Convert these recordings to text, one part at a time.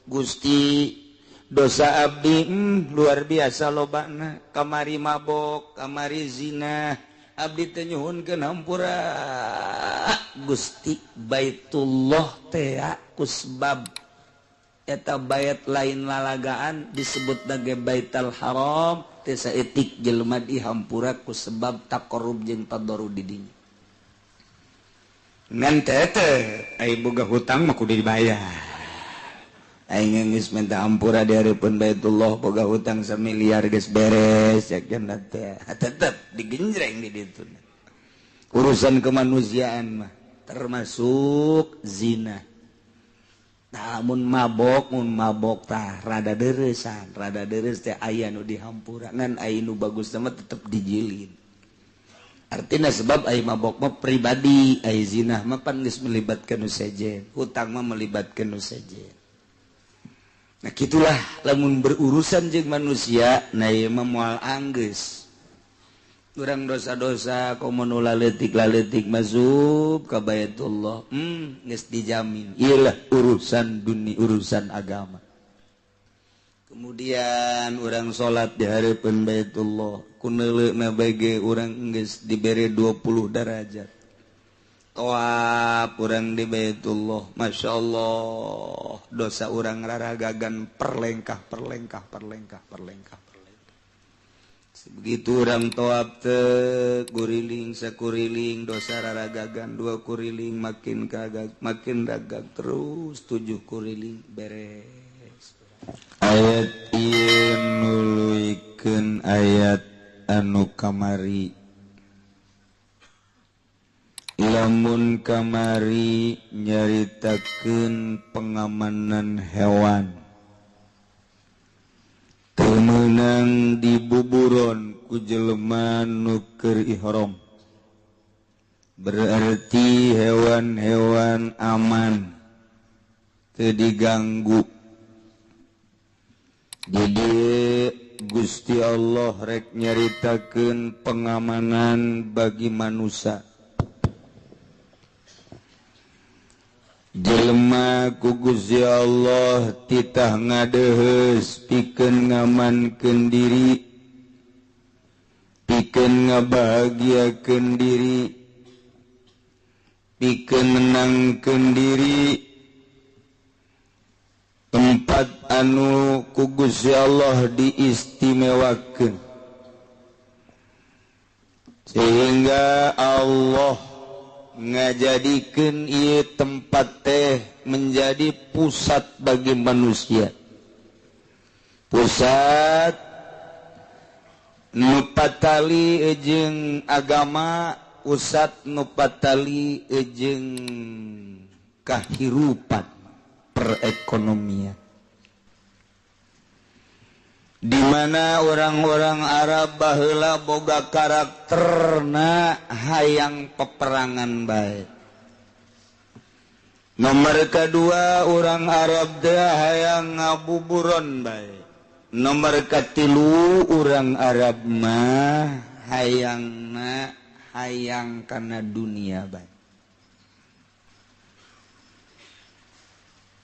Gusti dosa abdi luar biasa lobana kamari mabok kamari zina abdi teh nyuhunkeun hampura Gusti Baitullah teh kusbab eta bait lain lalagaan disebut nage Baitul Haram teh saeutik jelema dihampura ku sebab taqarrub jeung tadarrub di dinya ngan teh ai boga hutang mah kudu dibayar. Aing geus minta ampura di hareupeun Baitullah boga hutang 1 miliar geus beres yakin teh. Tetep digenjreng di ditu. Urusan kemanusiaan mah termasuk zina. Namun mabok tah rada deuresan, rada deureus teh aya nu dihampura ngan aya nu bagus mah tetep dijilid. Artinya sebab aya mabok mah pribadi, aya zina mah pan geus melibatkeun nu sejen, hutang mah melibatkeun nu sejen. Nah gitulah lamun berurusan jeung manusia nah ieu mah moal anggeus urang dosa-dosa komo nu laletik masuk ka Baitullah geus dijamin ieu lah urusan dunia urusan agama. Kemudian urang salat di hareupeun Baitullah ku neuleuna bage urang geus dibere 20 derajat. Toab urang di Baitullah Masya Allah dosa urang raragagan perlengkah begitu urang toab teh kuriling sakuriling dosa raragagan 2 kuriling makin kagak makin ragag terus 7 kuriling beres. Ayat ieu nuluykeun ayat anu kamari lamun kamari nyaritakeun pengamanan hewan teu meunang dibuburon ku jelema nu keur ihram berarti hewan-hewan aman teu diganggu. Jadi Gusti Allah rek nyaritakeun pengamanan bagi manusia. Jelema ku Gusti Allah titah ngadeheus pikeun ngamankeun diri, pikeun ngabahagiakeun diri, pikeun menangkeun diri. Tempat anu ku Gusti Allah diistimewakeun sehingga Allah ngajadikeun ieu tempat teh menjadi pusat bagi manusia, pusat nu patali jeung agama, pusat nu patali jeung kahirupan perekonomian, di mana orang-orang Arab baheula boga karakterna hayang peperangan bae. Nomor kedua orang Arab teh hayang ngabuburon bae. Nomor katilu orang Arab mah hayangna hayang kana dunia bae.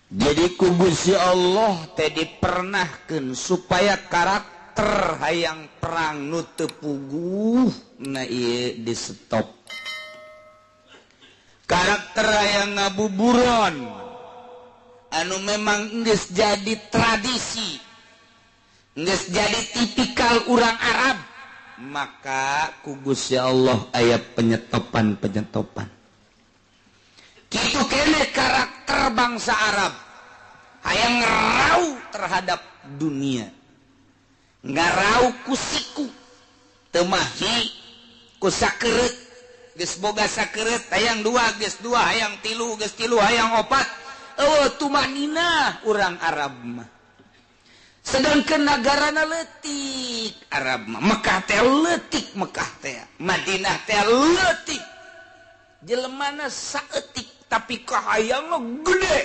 Jadi ku Gusti Allah teh dipernahkeun supaya karakter hayang perang nu teu puguh na ieu di stop. Karakter hayang ngabuburon anu memang geus jadi tradisi, geus jadi tipikal urang Arab, maka ku Gusti Allah aya penyetopan. Kitu kene karakter bangsa Arab hayang ngarau terhadap dunia, ngarau ku siku teu mahi ku sakeureut geus boga sakeureut hayang 2 geus 2 hayang 3 geus 3 hayang 4 eueuh tumanina urang Arab mah. Sedangkeun nagarana leutik Arab mah, Mekah teh leutik, Mekah teh Madinah teh leutik, jelemana saeutik tapi kahayangna gede.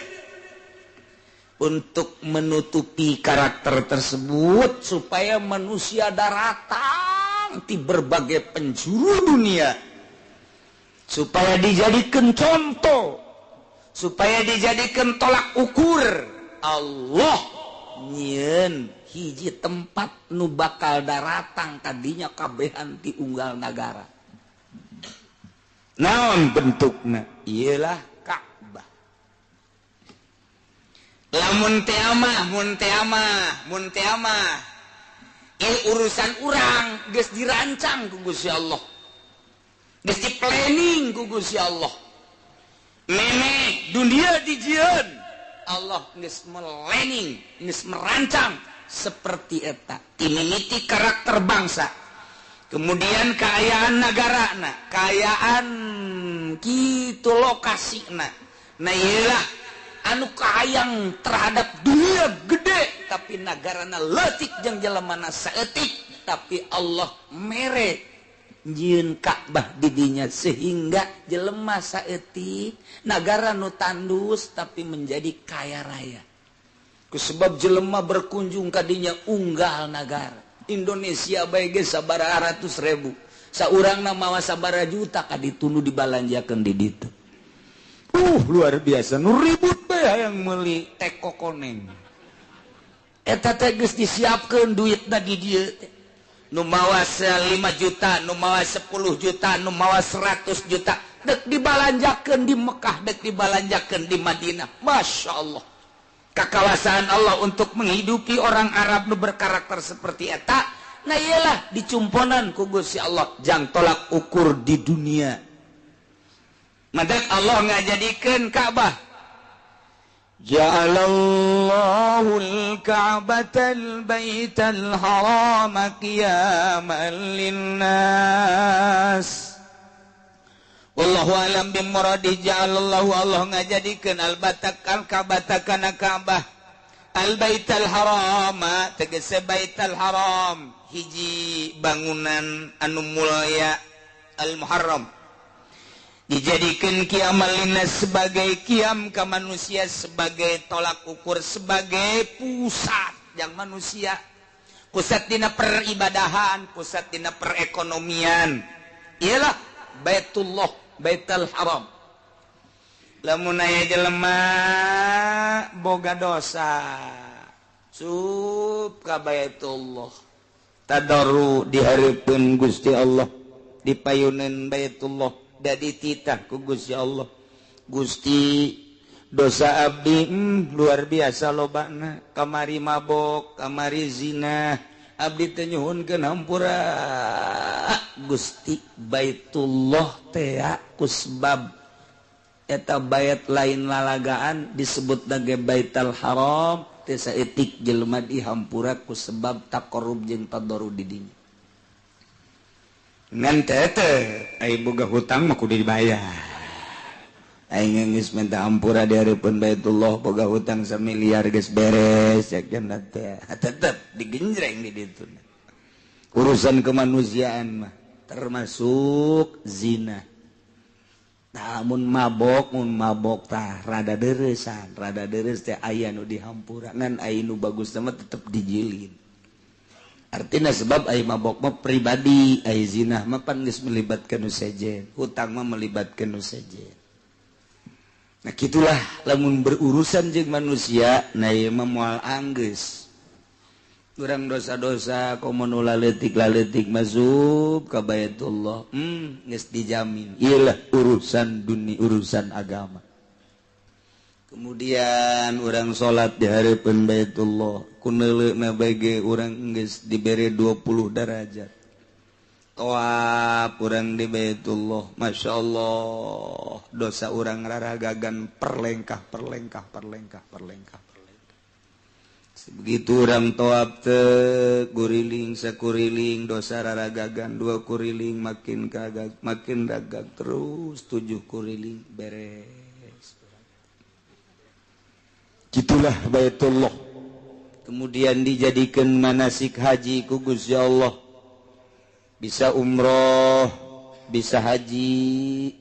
Untuk menutupi karakter tersebut supaya manusia datang di berbagai penjuru dunia, supaya dijadikan contoh, supaya dijadikan tolak ukur Allah nyen hiji tempat nu bakal daratang tadinya kabehan ti unggal nagara. Naon bentukna? Iyalah Ka'bah. Lamun teu mah urusan urang geus dirancang ku Gusti Allah. Geus di planning ku Gusti Allah. Meme dunia dijieun Allah geus planning, geus merancang seperti eta. Timimiti karakter bangsa. Kemudian kaayaan nagarana, kaayaan kitu lokasina. Nah iyalah anu kaayang terhadap dunia gede tapi nagarana leutik jeung jelemana saeutik tapi Allah mere nyieun Ka'bah di dinya sehingga jelema saeutik nagara nu tandus tapi menjadi kaya raya. Kusebab jelema berkunjung ka dinya unggal nagara. Indonesia bae ge sabaraha ratus ribu. Saurangna mawa sabaraha juta ka ditunu dibalanjakeun di ditu. Luar biasa nu ribut bae hayang meuli teko koneng. Eta teh geus disiapkeun duitna di dieu teh. Nu mawa 5 juta, nu mawa 10 juta, nu mawa 100 juta, dek dibalanjakeun di Mekah, dek dibalanjakeun di Madinah. Masya Allah. Kekuasaan Allah untuk menghidupi orang Arab nu berkarakter seperti eta. Nah iyalah dicumponan ku Gusti Allah jang tolak ukur di dunia. Madak Allah ngajadikeun Ka'bah. Ja'alallahu al-Ka'batal baital harama qiyaman linnas. Wallahu alam bimuradi. Ja'alallahu Allah ngajadikeun al-batakal Ka'batakana Ka'bah al-baital harama tegese baital haram hiji bangunan anu mulya al-muharram dijadikan qiyamal linnas sebagai qiyam ka manusia sebagai tolak ukur sebagai pusat yang manusia pusat dina peribadahan pusat dina perekonomian ialah Baitullah Baitul Haram. Lamun aya jelema boga dosa sup ka Baitullah tadaru dihareupeun Gusti Allah dipayuneun Baitullah da dititah ku Gusti Allah. Gusti dosa abdi luar biasa lobana kamari mabok kamari zina abdi teh nyuhunkeun hampura Gusti Baitullah teh kusbab eta bait lain lalagaan disebut ge Baitul Haram teh saeutik jelema dihampura ku sebab taqarrub jeung tadarrub di dinya. Ngan teh ai boga hutang mah kudu dibayar. Aing geus minta hampura di hareupeun Baitullah boga hutang 1 miliar geus beres yakin teh. Tetep digenjreng di ditu. Urusan kemanusiaan mah termasuk zina. Namun mabok tah rada deuresan, rada deureus teh aya nu dihampura ngan aya nu bagus mah tetep dijilin. Artinya sebab aya mabok mah pribadi, aya zina mah pan geus melibatkeun nu sejen, hutang mah melibatkeun nu sejen. Nah gitulah lamun berurusan jeung manusia, nah ieu mah moal anggeus. Urang dosa-dosa komo nu laletik masuk ka Baitullah, geus dijamin. Iyalah urusan dunia, urusan agama. Kemudian urang salat di hareupeun Baitullah, kuneuleuna bage urang geus dibere 20 derajat. Tawaf urang di Baitullah, Masya Allah, dosa urang raragagan perlengkah. Begitu orang tawaf teh kuriling sakuriling dosa raragagan 2 kuriling makin kagak makin ragag terus 7 kuriling beres. Gitulah Baitullah. Kemudian dijadikan manasik haji ku Gusti Allah. Bisa umroh, bisa haji.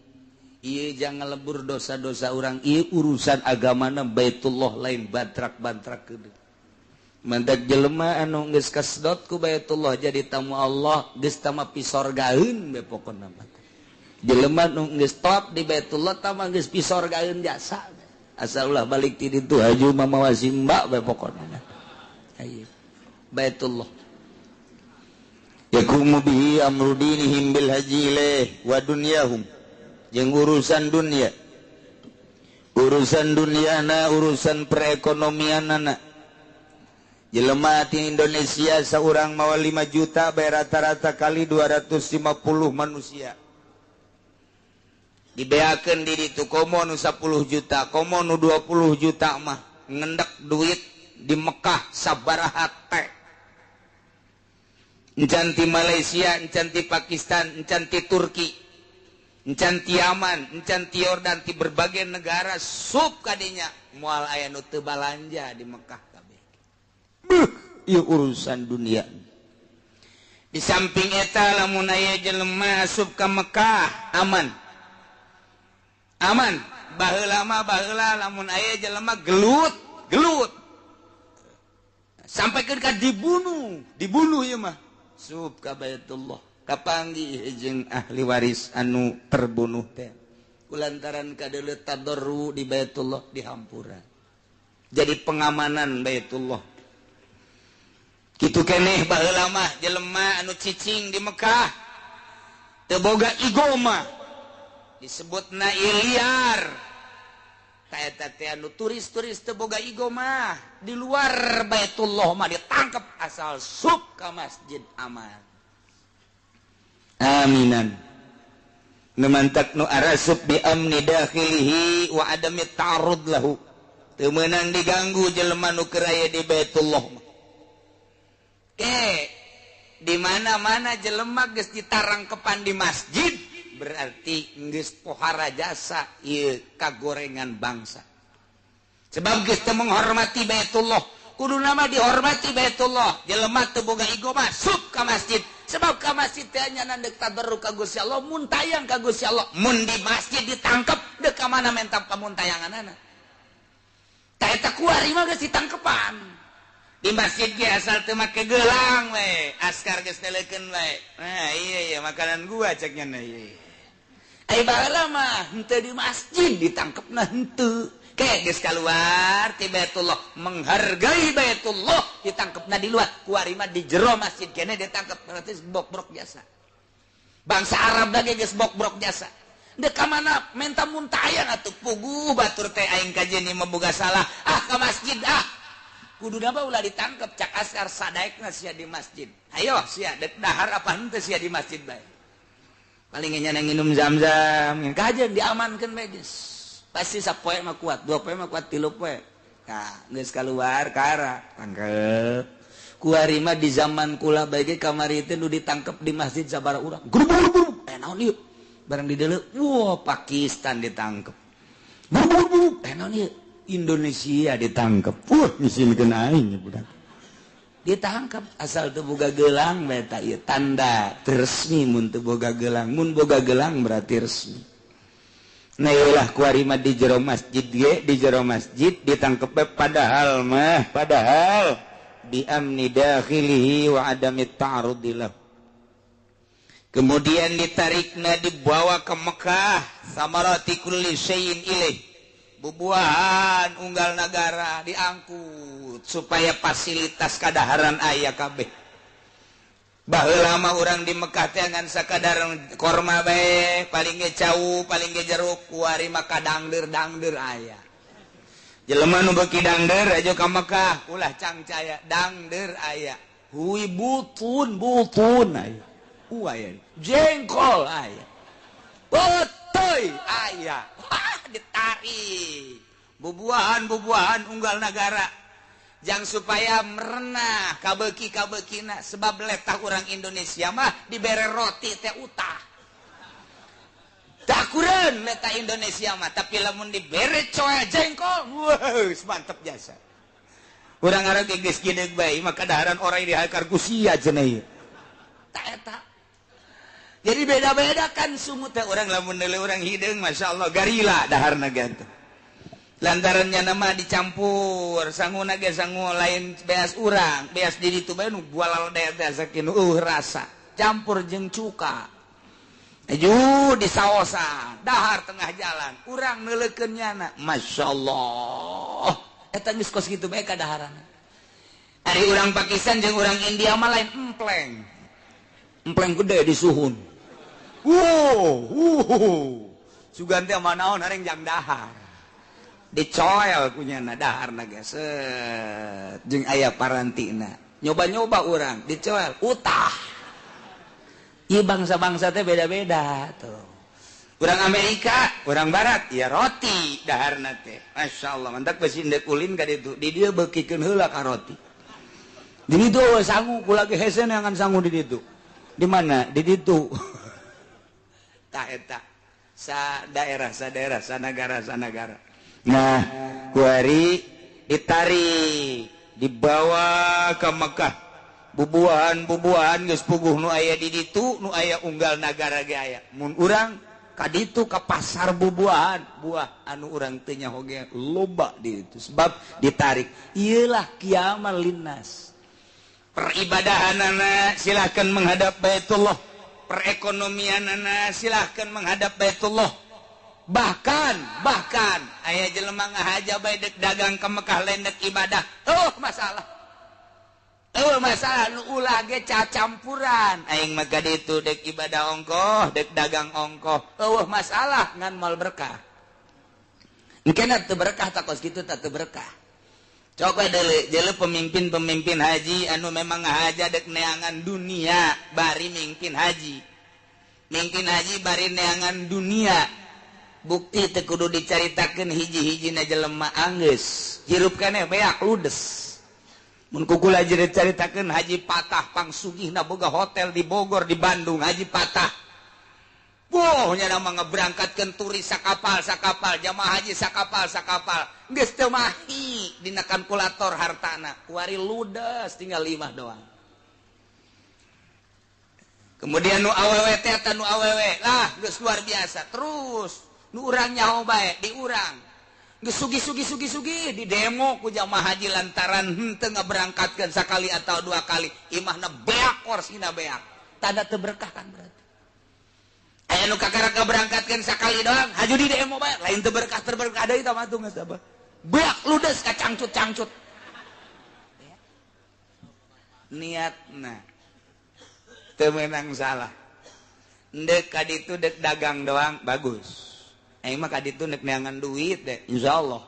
Ieu jangan lebur dosa-dosa orang. Ieu urusan agamana Baitullah lain bantrak-bantrak keudeuh. Mantak jelema anu geus kasdot ku Baitullah jadi tamu Allah geus tama pisorgaeun be pokona mah. Jelema nu geus top di Baitullah tama geus pisorgaeun jasa. asal ulah balik ti ditu haju mamawa simba bae pokona ayo Baitullah yakumu bihi amru dinihim bil hajile wa dunyahum jeung urusan dunyana urusan perekonomianana jelema di Indonesia seorang mawa 5 juta bayar rata-rata kali 250 manusia dibeakeun di ditu komo nu 10 juta komo nu 20 juta mah ngendek duit di Mekah sabaraha teh encan ti Malaysia encan ti Pakistan encan ti Turki encan ti Yaman encan ti Yordan ti berbagai negara sub kadinya moal aya nu teu balanja di Mekah kabeh ieu urusan dunia di samping eta lamun aya jelema asup ka Mekah aman baheula mah baheula lamun aya jelema gelut sampai ke dibunuh ieu mah sub ka Baitullah kapanggih jeung ahli waris anu terbunuh teh kulantaran kadeuleu tadarru di Baitullah dihampura jadi pengamanan Baitullah kitu keneh baheula mah jelema anu cicing di Mekah teu boga igoma disebutna iliar eta teh anu turis-turis teu boga igoma di luar Baitullah mah ditangkap asal sub ka masjid aman aminan numantak nu arasub bi amni dakhilihi wa adami ta'arud lahu teu meunang diganggu jelema nu keur aya di Baitullah di mana-mana jelema geus ditarangkepan di masjid berarti geus pohara jasa ieu kagorengan bangsa sebab geus teu menghormati Baitullah kuduna mah dihormati Baitullah jelema teu boga igo masuk ka masjid sebab ka masjid teh nya nandek tabarruk ka Gusti Allah mun tayang ka Gusti Allah mun di masjid ditangkep deuk ka mana mentap pamuntayanganana ta eta kuari mah geus ditangkepan di masjid ge asal teu make gelang we askar geus neleukeun we nah iya makanan gua ceknya na ieu ai baheula mah henteu di masjid ditangkepna henteu ke geus kaluar ti Baitullah menghargai Baitullah ditangkepna di luar kuari mah di jero masjid kene ditangkep berarti bok-brok jasa bangsa Arab lagi geus bok-brok jasa deuk ka mana menta muntayang atuh puguh batur teh aing kajeni memboga salah ka masjid kuduna mah ulah ditangkep cak askar sadaekna sia di masjid ayo sia dahar apa henteu sia di masjid bae paling nya nginum zam-zam kajen diamankeun bae geus pasti sapoe mah kuat 2 poe mah kuat 3 poe nah geus kaluar ka ara tangkep kuari mah di zaman kula bae ge kamari teh nu ditangkep di masjid sabaraha urang guru naon ieu barang di deuleu wah Pakistan ditangkep buru naon ieu Indonesia ditangkep misilkeun aing budak ditangkap asal teu boga gelang eta ieu tanda resmi mun teu boga gelang mun boga gelang berarti resmi nah ieulah kuari mah di jero masjid ge di jero masjid ditangkep padahal bi amni dakhilihi wa adami ta'arud lahu kemudian ditarikna dibawa ke Mekah samarati kulli syai'in ilaih bubuahan unggal negara diangkut supaya fasilitas kadaharan aya kabeh baheula mah urang di Mekah teh ngan sakadar korma bae paling ge cau paling ge jeruk kuari mah kadangdeur aya jelema nu beuki dangdeur aja ka Mekah ulah cangcaya dangdeur aya hui butun aya aya jengkol aya botoy aya ditarik bubuahan unggal negara jang supaya merenah kabeuki-kabeukina sebab letah orang Indonesia mah dibere roti teh utah tak kurang letah Indonesia mah tapi lamun dibere coa jengkol wah mantep jasa urang arek geus gideg bae mah kadaharan orang dihakar ku sia cenah ieu tak eta jadi beda-beda kan sumut teh urang lamun neuleuh urang hideung masyaallah garila daharna gantu lantarannya nama dicampur sanguna ge sangu lain beas urang beas di ditu bae nu bualal daerah sakitu rasa campur jeung cuka Aju di saosan dahar tengah jalan urang neulekeun nyana masyaallah eta geus kos kitu bae kadaharan ari urang Pakistan jeung urang India mah lain empleng gede di suhun sugan teh mah naon hareng jang dahar dicoel kunyana daharna geus jeung aya parantina nyoba-nyoba urang dicoel utah. Iya bangsa-bangsa teh beda-beda tuh. Orang Amerika, orang Barat, ya roti daharna teh. Masya Allah, mantak besi ndek ulin ka ditu. Di dia beukikeun heula ka roti. Di ditu sangu kula ge hese neangan sangu di ditu. Di mana? Di ditu. Tah eta. Sa daerah, sa negara. Nah, kuari ditarik, dibawa ke Mekah. Bubuhan geus puguh nu aya di ditu nu aya unggal nagara ge aya mun urang ka ditu ka pasar bubuhan buah anu urang teu nyaho ge loba di ditu sebab ditarik ieulah kiamal linnas peribadahanana silahkan menghadap Baitullah perekonomianana silahkan menghadap Baitullah bahkan aya jelema ngahaja bae dek dagang ka Mekah lain dek ibadah masalah nu ulah ge cacampuran aing mah kaditu dek ibadah ongkoh dek dagang ongkoh masalah ngan mal berkah engkena teu berkah takos kitu teu berkah coba deuleu pemimpin haji anu memang ngahaja dek neangan dunia bari mingpin haji bari neangan dunia bukti teu kudu dicaritakeun hiji-hijina jelema anggeus hirup keneh beak ludes mun kukula caritakeun haji patah pangsugihna boga hotel di Bogor di Bandung haji patah nya nama ngeberangkatkeun turis sakapal jamaah haji sakapal geus teu mahi dina kalkulator hartana kuari ludes tinggal 5 doang kemudian nu awewe teh nu awewe lah geus luar biasa terus nu urang nyaho bae di urang geus sugi di demo ku jamaah haji lantaran henteu ngaberangkatkeun sakali atau 2 kali imahna beak korsina beak tanda teu berkah kan berarti aya nu kakara ngaberangkatkeun sakali doang haju di demo bae lain teu berkah deui tah matung geus apa beak ludes ka cangcut niatna teu meunang salah ndek ka ditu dek dagang doang bagus aing mah kaditu nek neangan duit deh insyaallah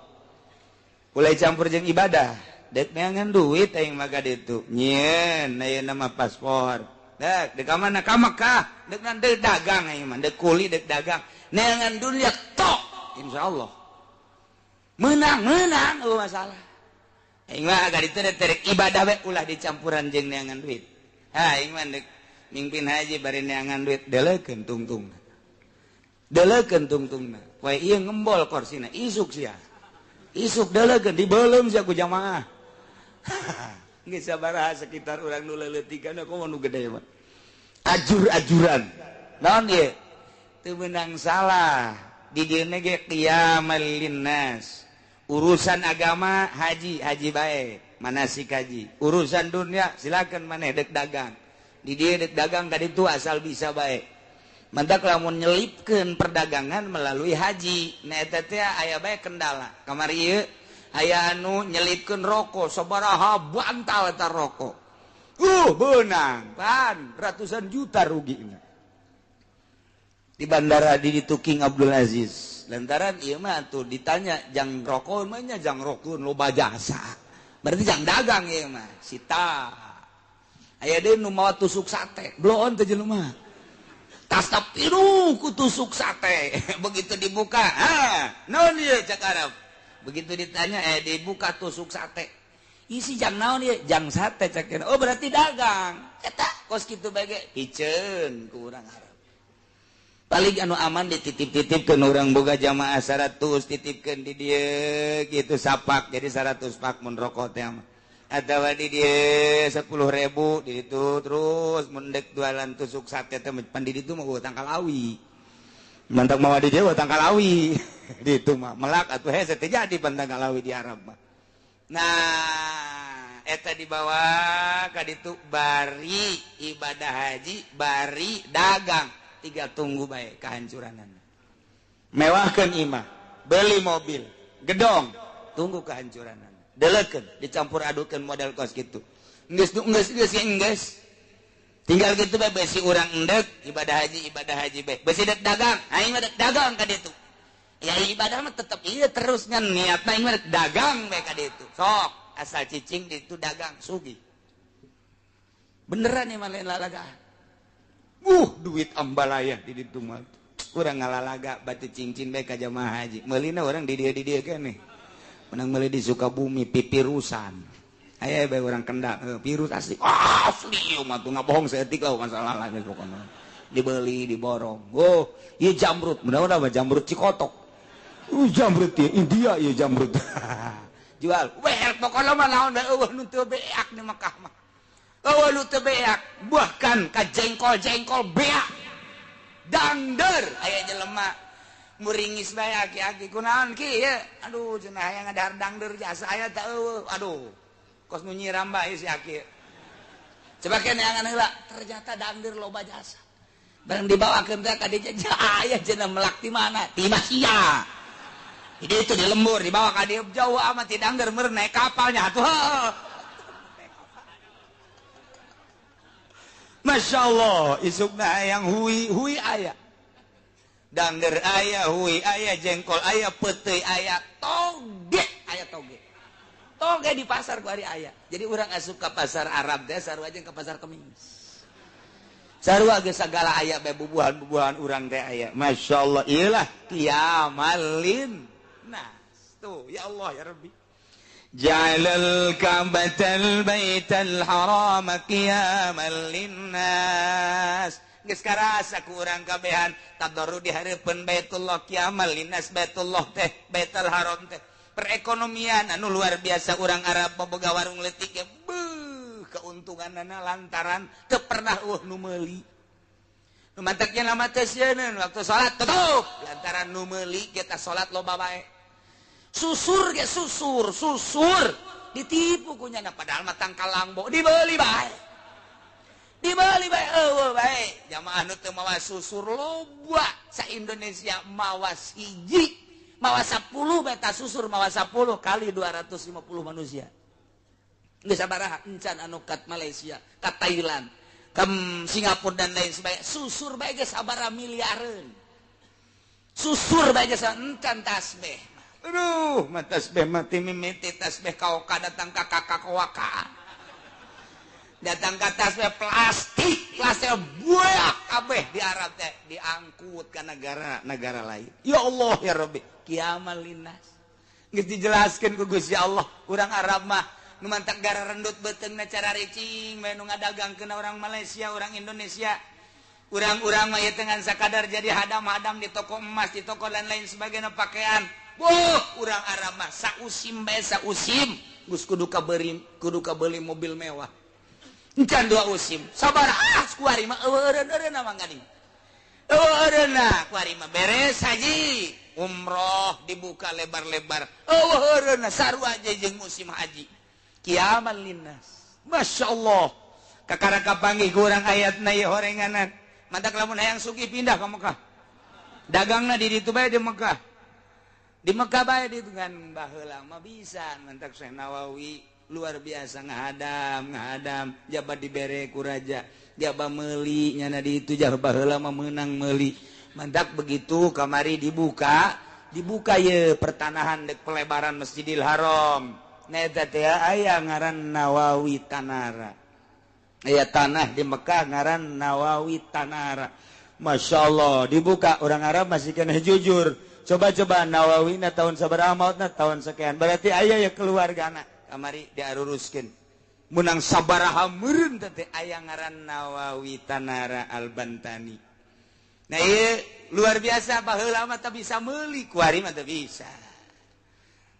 mulai campur jeung ibadah dek neangan duit aing mah kaditu nyieun aya nama paspor dek ka mana ka Mekah dek nan deuk dagang aing mah dek kuli dek dagang neangan duit tok insyaallah menang masalah aing mah kaditu dek ibadah we ulah dicampuran jeung neangan duit aing mah dek mingpin haji bari neangan duit deleukeun tungtung deleukeun tungtungna poe ieu ngembol korsina isuk sia isuk deleukeun dibeuleum sia ku jamaah geus sabaraha sekitar urang nu leuleutikana komo nu gede mah ajur-ajuran naon ieu teu meunang salah di dieu ge qiyamal linnas urusan agama haji bae manasik haji urusan dunia silakan maneh dek dagang di dieu dek dagang kaditu asal bisa bae mantak lamun nyelipkeun perdagangan melalui haji na eta teh aya bae kendala kamari ieu aya anu nyelipkeun rokok sabaraha bantal eta rokok beunang pan ratusan juta rugina di bandara di ditu King Abdul Aziz lantaran ieu mah atuh ditanya jang rokok mah nya jang rokok loba jasa berarti jang dagang ieu mah sita aya deui nu mawa tusuk sate bloon teh jelema tas piru ku tusuk sate begitu dibuka naon ieu cak Arab begitu ditanya dibuka tusuk sate isi jang naon ieu jang sate cak berarti dagang eta kos kitu bae ge hiceun ku urang Arab paling anu aman dititip-titipkeun urang boga jamaah 100 titipkeun di dieu kitu sapak jadi 100 pak mun rokok teh mah atawa di dia 10.000 di itu terus mendek jualan tusuk sate teh pan di ditu mah utang kalawi mantap mawa di dia utang kalawi di itu mah melak atuh hese teh jadi pantang kalawi di Arab mah nah eta dibawa ka ditu bari ibadah haji bari dagang tiga tunggu baik kehancuran mewahkan imah beli mobil gedong tunggu kehancuran deleken dicampur adukan model kos gitu tinggal gitu bae besi urang endek ibadah haji bae besi dek dagang aing mah dagang ka ditu ya ibadah mah tetep ieu terus ngan niatna aing mah dagang bae ka ditu sok asal cicing ditu dagang sugih beneran nih lain lalagaan duit ambalaya di ditu mah urang ngalalaga batu cincin bae ka jamaah haji meulina urang di dieu keneh menang meuli di Sukabumi pipirusan aya bae urang Kendal virus asli asli mah tuh ngabohong saeutik lah masalah lah pokona dibeli diborong ieu jamrut mudah-mudahan jamrut Cikotok jamrut ieu India ieu jamrut jual weh pokona mah naon bae eueuh nu teu beak di Mekah mah eueuh nu teu beak bahkan ka jengkol beak dangder aya jelema muringis bae aki-aki kunaon ki ieu aduh cenah aya ngadahar dangder jasa aya teh eueuh aduh kos nu nyiram bae si aki coba kene angan heula ternyata dangder loba jasa bareng dibawakeun teh ka dieu aya cenah melak ti mana ti Masia jadi itu di lembur dibawa ka dieu jauh amat ti dangder meureun naik kapalnya atuh Masya Allah isukna hayang hui aya dangder aya hui aya jengkol aya peuteuy aya toge aya toge di pasar ku ari aya jadi urang asup ka pasar Arab teh sarua jeung ka pasar Kemis sarua ge sagala aya bae bubuhan-bubuhan urang teh aya masyaallah ieulah qiyamalin nas tuh ya Allah ya Rabbi ja'alal ka'batal baital haram qiyamal linnas geus karasa ku urang kabehan tadarru di hareupeun Baitullah qiyamal linnas Baitullah teh Baitul Haram teh perekonomian anu luar biasa orang Arab boga warung leutik ya keuntunganna lantaran teu pernah nu meuli nu manteknya nama teh sieun waktu salat tutup lantaran nu meuli kita salat loba bae susur ge susur ditipu kunyana padahal mah tangkal langbo dibeli bae eueuh bae jamaah nu teu mawa susur loba sa Indonesia mawas hiji mawa 10 beta susur mawa 10 kali 250 manusia geus sabaraha encan anu kat Malaysia ka Thailand ka Singapura dan lain sebagainya susur bae geus sabaraha miliareun susur bae geus encan tasbih aduh mah tasbih mati mimiti tasbih kaoka datang ka kakak datang ke tasbih plastik kelasnya buaya kabeh di Arab teh diangkut ke negara lain ya Allah ya Rabbi qiyamal linnas geus dijelaskeun ku Gusti Allah urang Arab mah nu mantak gara rendut beuteungna cara ricing bae nu ngadagangkeun orang Malaysia orang Indonesia urang-urang mah ieu dengan sakadar jadi hadam-hadam di toko emas di toko dan lain sebagainya pakaian urang Arab mah sausim bae sausim geus kudu kabeli mobil mewah encan 2 usim sabar kuari mah eueureun mah gading eueureun kuari mah beres haji umroh dibuka lebar-lebar eueureun sarua aja jeung musim haji qiyamal linnas masyaallah kakara kapanggih ku urang ayatna ieu horenganan mantak lamun hayang sugih pindah ka Mekah dagangna di ditu bae di Mekah bae ditu kan baheula mah bisa mantak Syekh Nawawi luar biasa ngahadam jabat dibere ku raja jaba meuli nyana di itu jaba heula mah meunang meuli mantak begitu kamari dibuka ye pertanahan dek pelebaran Masjidil Haram eta teh aya ngaran Nawawi Tanara aya tanah di Mekah ngaran Nawawi Tanara masyaallah dibuka orang Arab masih kena jujur coba Nawawina tahun sabaraha mautna tahun sekian berarti aya ya keluargana kamari diaruruskeun munang sabaraha meureun teh aya ngaran Nawawi Tanara Al-Bantani nah ieu luar biasa baheula mah teh bisa meuli kuari mah teh bisa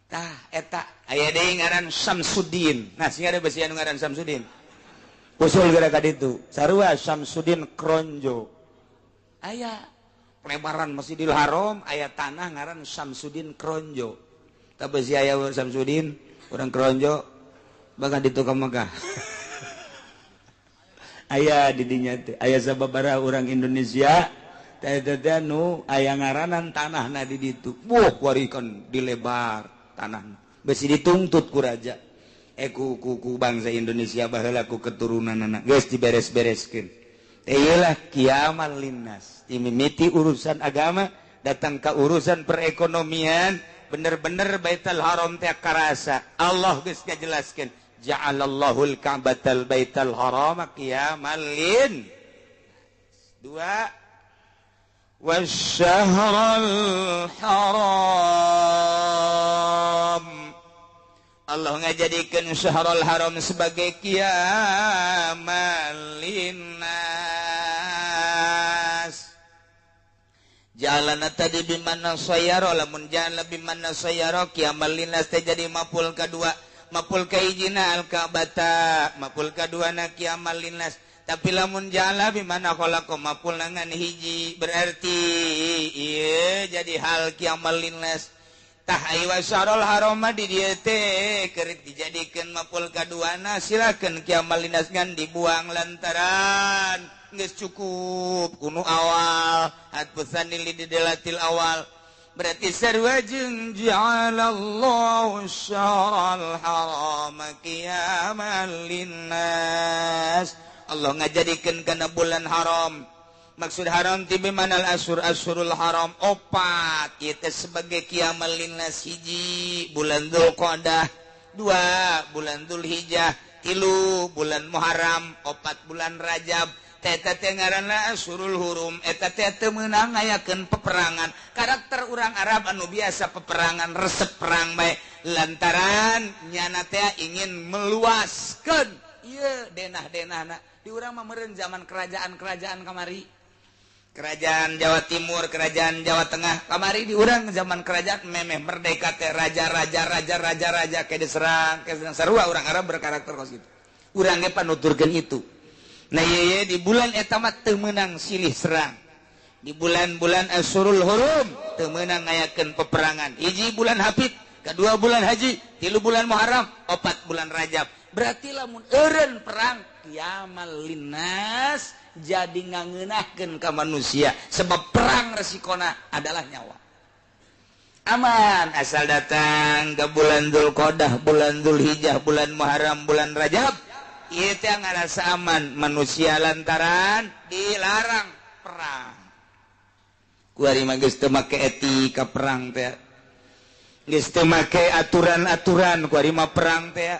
tah eta aya deui ngaran Samsuddin nah sing ada besi anu ngaran Samsuddin usul gara ka ditu sarua Samsuddin Kronjo aya pelebaran Masjidil Haram aya tanah ngaran Samsuddin Kronjo tah besi aya Samsuddin orang Kronjo bakal ditukang Mekah ayah didinya teh ayah sababaraha orang Indonesia aya ngaranan tanah na di ditu warikan dilebar tanah besi dituntut ku raja kuku bangsa Indonesia baheula ku keturunan anak geus diberes-bereskeun iyalah kiamal linnas mimiti urusan agama datang ke urusan perekonomian bener-bener Baitul Haram teh karasa Allah geus ngajelaskeun ja'alallahul ka'batal baital haram qiyamal lin dua wasyahrul haram Allah ngajadikeun syahrul haram sebagai qiyamal linnas jalan tadi bimana sayara lamun jalan bimana sayara qiyamal linnas teh jadi maful kedua maful kaijina al-ka'bata maful kaduana qiyamal linnas tapi lamun jala bimana khalaqa maful nangan hiji berarti ieu jadi hal qiyamal linnas tah ai wasyarul haram di dieu teh keur dijadikeun maful kaduana silakeun qiyamal linnas ngan dibuang lantaran geus cukup kuno awal atpusan lidalatil awal berarti sarua jeung ja'alallahu syahrul haram qiyamal linnas Allah ngajadikeun kana bulan haram maksud haram ti bimanal asyurul haram opat ieu teh sebagai qiyamal linnas hiji bulan Dzulqa'dah dua bulan Dzulhijjah tilu bulan Muharram opat bulan Rajab eta teh ngaranna asyurul hurum eta teh teu meunang ngayakeun peperangan karakter urang Arab anu biasa peperangan resep perang bae lantaran nyana teh ingin meluaskeun ieu denah-denahna di urang mah meureun zaman kerajaan-kerajaan kamari kerajaan Jawa Timur kerajaan Jawa Tengah kamari di urang zaman kerajaan memeh merdeka teh raja-raja ke diserang ke sarua urang Arab berkarakter kos kitu urang ge panuturkeun itu. Nah iya di bulan eta mah teu meunang silih serang. Di bulan-bulan Asyurul Hurum teu meunang ngayakeun peperangan. Hiji bulan Hafid, kedua bulan Haji, tilu bulan Muharram, opat bulan Rajab. Berarti lamun eureun perang qiyamal linnas jadi ngangeunahkeun ka manusia sebab perang resikona adalah nyawa. Aman asal datang ke bulan Dzulqa'dah, bulan Dzulhijjah, bulan Muharram, bulan Rajab. Itu yang ngerasa aman manusia lantaran dilarang perang. Kuari mah geus teu make etika perang teh. Geus teu make aturan-aturan kuari mah perang teh.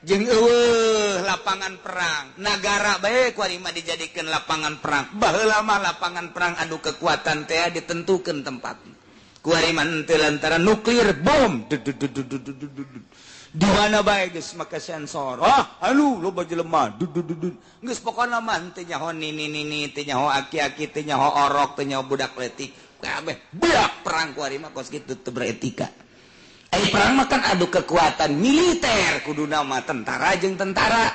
Jeung eueuh lapangan perang. Nagara bae kuari mah dijadikeun lapangan perang. Baheula mah lapangan perang anu kekuatan teh ditentukeun tempatna. Kuari mah teu lantaran nuklir bom. Di mana bae geus make sensor anu loba jelema geus pokona mah teu nyaho nini teu nyaho aki-aki teu nyaho orok teu nyaho budak leutik kabeh beak perang ku ari mah kos kitu teu beretika ai perang mah kan adu kekuatan militer kuduna mah tentara jeung tentara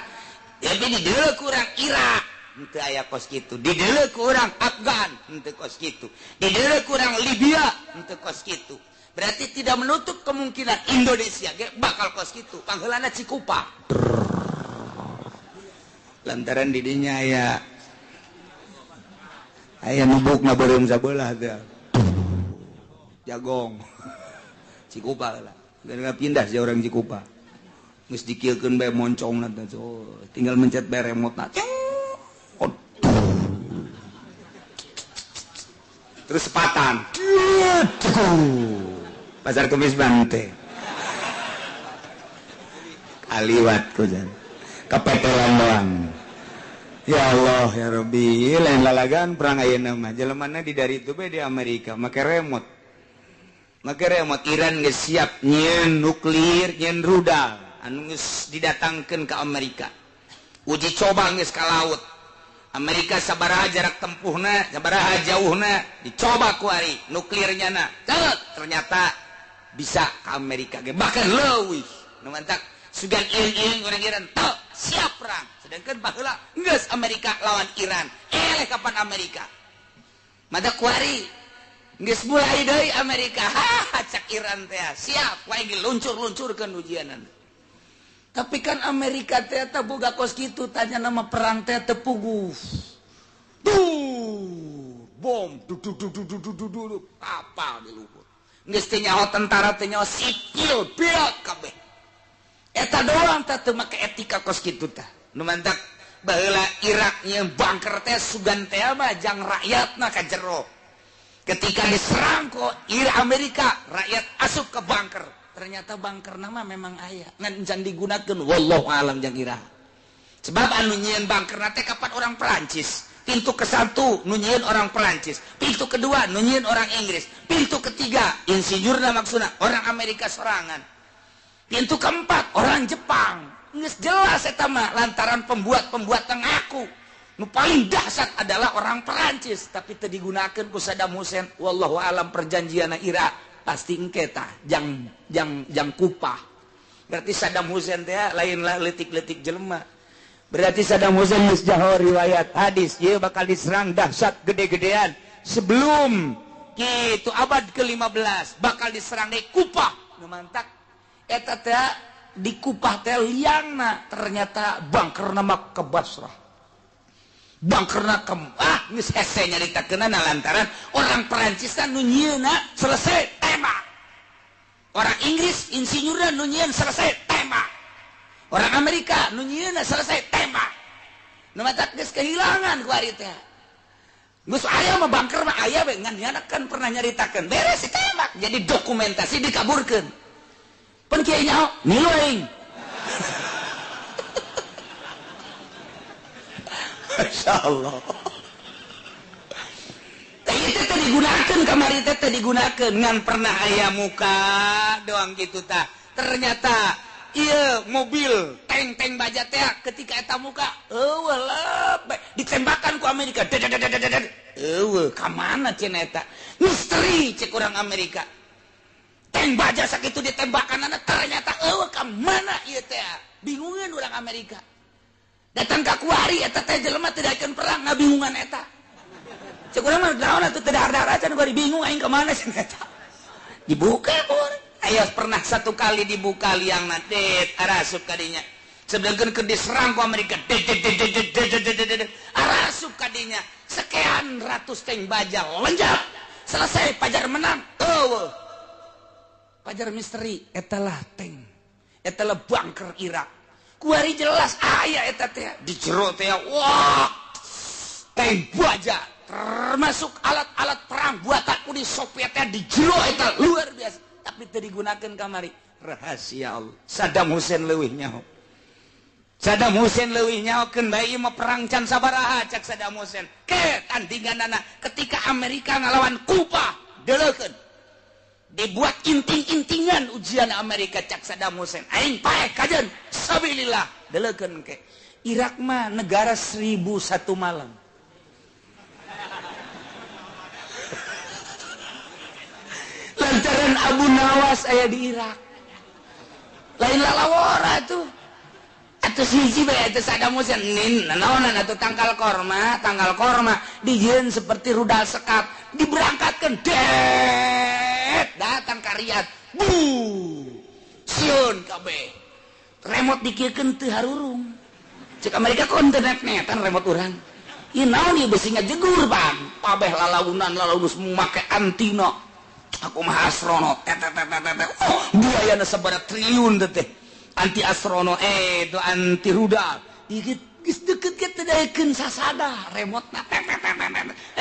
tapi di deuleu ku urang Irak henteu aya kos kitu di deuleu ku urang Afgan henteu kos kitu di deuleu ku urang Libya henteu kos kitu. Berarti tidak menutup kemungkinan Indonesia bakal kos gitu pangheulana Cikupa lantaran didinya aya nubukna beureum sabelah teh jagong Cikupa lah gara pindah si orang Cikupa geus dikieukeun bae moncongna teh tinggal mencet bae remote-na terus sepatan Pasar Kemis Bante kaliwat ku jan kepetelan doang ya Allah ya Rabbi lain lalagan perang ayeuna mah jelemana di dari itu bae di Amerika make remote Iran geus siap nyieun nuklir nyieun rudal anu geus didatangkeun ka Amerika uji coba geus ka laut Amerika sabaraha jarak tempuhna sabaraha jauhna dicoba ku ari nuklirnya na ternyata bisa ke Amerika bahkan leuwih nu mantak sugan ieu urang Iran teu siap perang sedangkan baheula geus Amerika lawan Iran eleh kapan Amerika mada kuari geus mulai deui Amerika cak Iran teh siap wae ge luncur-luncurkeun ujianan tapi kan Amerika teh teh boga kos kitu tanya nama perang teh teu puguh bom kapal di luhur geus teu nyaho tentara teu nyaho sipil pilot kabeh eta doang teh teu make etika kos kitu tah nu mantak baheula Irak nya bunker teh sugan teh mah jang rakyatna ka jero ketika diserang ku Amerika rakyat asup ke bunker ternyata bunker nama memang aya ngan jan digunakeun wallahu alam jang ira sebab anu nyieun bunker teh kapan orang Perancis pintu ke satu nunyiin orang Perancis, pintu kedua nunyiin orang Inggris, pintu ketiga insinyurna maksudna orang Amerika sorangan, pintu keempat orang Jepang. Geus jelas eta mah lantaran pembuat ngaku nu paling dahsyat adalah orang Perancis tapi teu digunakeun ku Saddam Hussein. Wallahu alam perjanjianna Irak pasti engke tah jang kupah. Berarti Saddam Hussein teh lain leutik-leutik jelema. Berarti Saddam Hussein geus jauh riwayat hadis ieu bakal diserang dahsyat gede-gedean sebelum kitu abad ke-15 bakal diserang deui kupah nu mantak eta teh di kupah teh liangna ternyata bunkerna mah ke Basrah bunkerna ke geus hese nyaritakeunana lantaran orang Perancis nu nyieunna selesai tembak orang Inggris insinyurna nu nyieun selesai tembak orang Amerika nu nyieunna selesai tembak nu matak geus kehilangan ku ari teh geus aya mah bunker mah aya we ngan kan pernah nyaritakeun beres ditembak jadi dokumentasi dikaburkeun pun kieu nyaho milu aing masyaallah teh itu teh digunakeun kamari teh digunakeun ngan pernah aya muka doang gitu tah ternyata iya mobil tank baja teh ketika eta muka eueuh lebih ditembakkan ku Amerika eueuh ka mana cenah eta misteri cek urang Amerika tank baja sakitu ditembakkanana ternyata eueuh ka mana ieu teh bingungan urang Amerika datang ka kuari eta teh jelema teu daekeun perang ngabingungan eta cek urang mah naon atuh teu dahar-dahar acan kuari bingung aing ka mana cenah eta dibuka kur aya pernah satu kali dibuka liang nadet arasup kadinya sebelum ke diserang ku Amerika arasup kadinya sekian ratus tank baja lenjap selesai pajar menang pajar misteri etalah tank etalah bunker Irak kuari jelas aya eta teh di jero teh wah tank baja termasuk alat-alat perang buatan Uni Soviet di jero eta luar biasa tapi teu digunakeun kamari rahasia Allah Saddam Hussein leuwih nyaho Saddam Hussein leuwih nyahokeun bae ieu mah perang can sabaraha cak Saddam Hussein ke tandinganana ketika Amerika ngalawan Kuba deuleukeun dibuat inting-intingan ujian Amerika cak Saddam Hussein aing pae kajen sabilillah deuleukeun ke Irak mah negara 1001 malam lantaran Abu Nawas aya di Irak lain lalawara tuh atuh hiji bae atuh Saddam Hussein nin naonan atuh tangkal korma dijieun seperti rudal sekat diberangkatkeun datang ka Riyadh sieun kabeh remote dikiekeun teu harurung cek Amerika kon teu net-netan remote urang ieu naon ieu beusinga jegur bang pabeh lalaunan make antina aku mah astronot biayana sabaraha triliun teh anti astronot itu anti rudal geus deukeut ge teu daekeun sasada remotna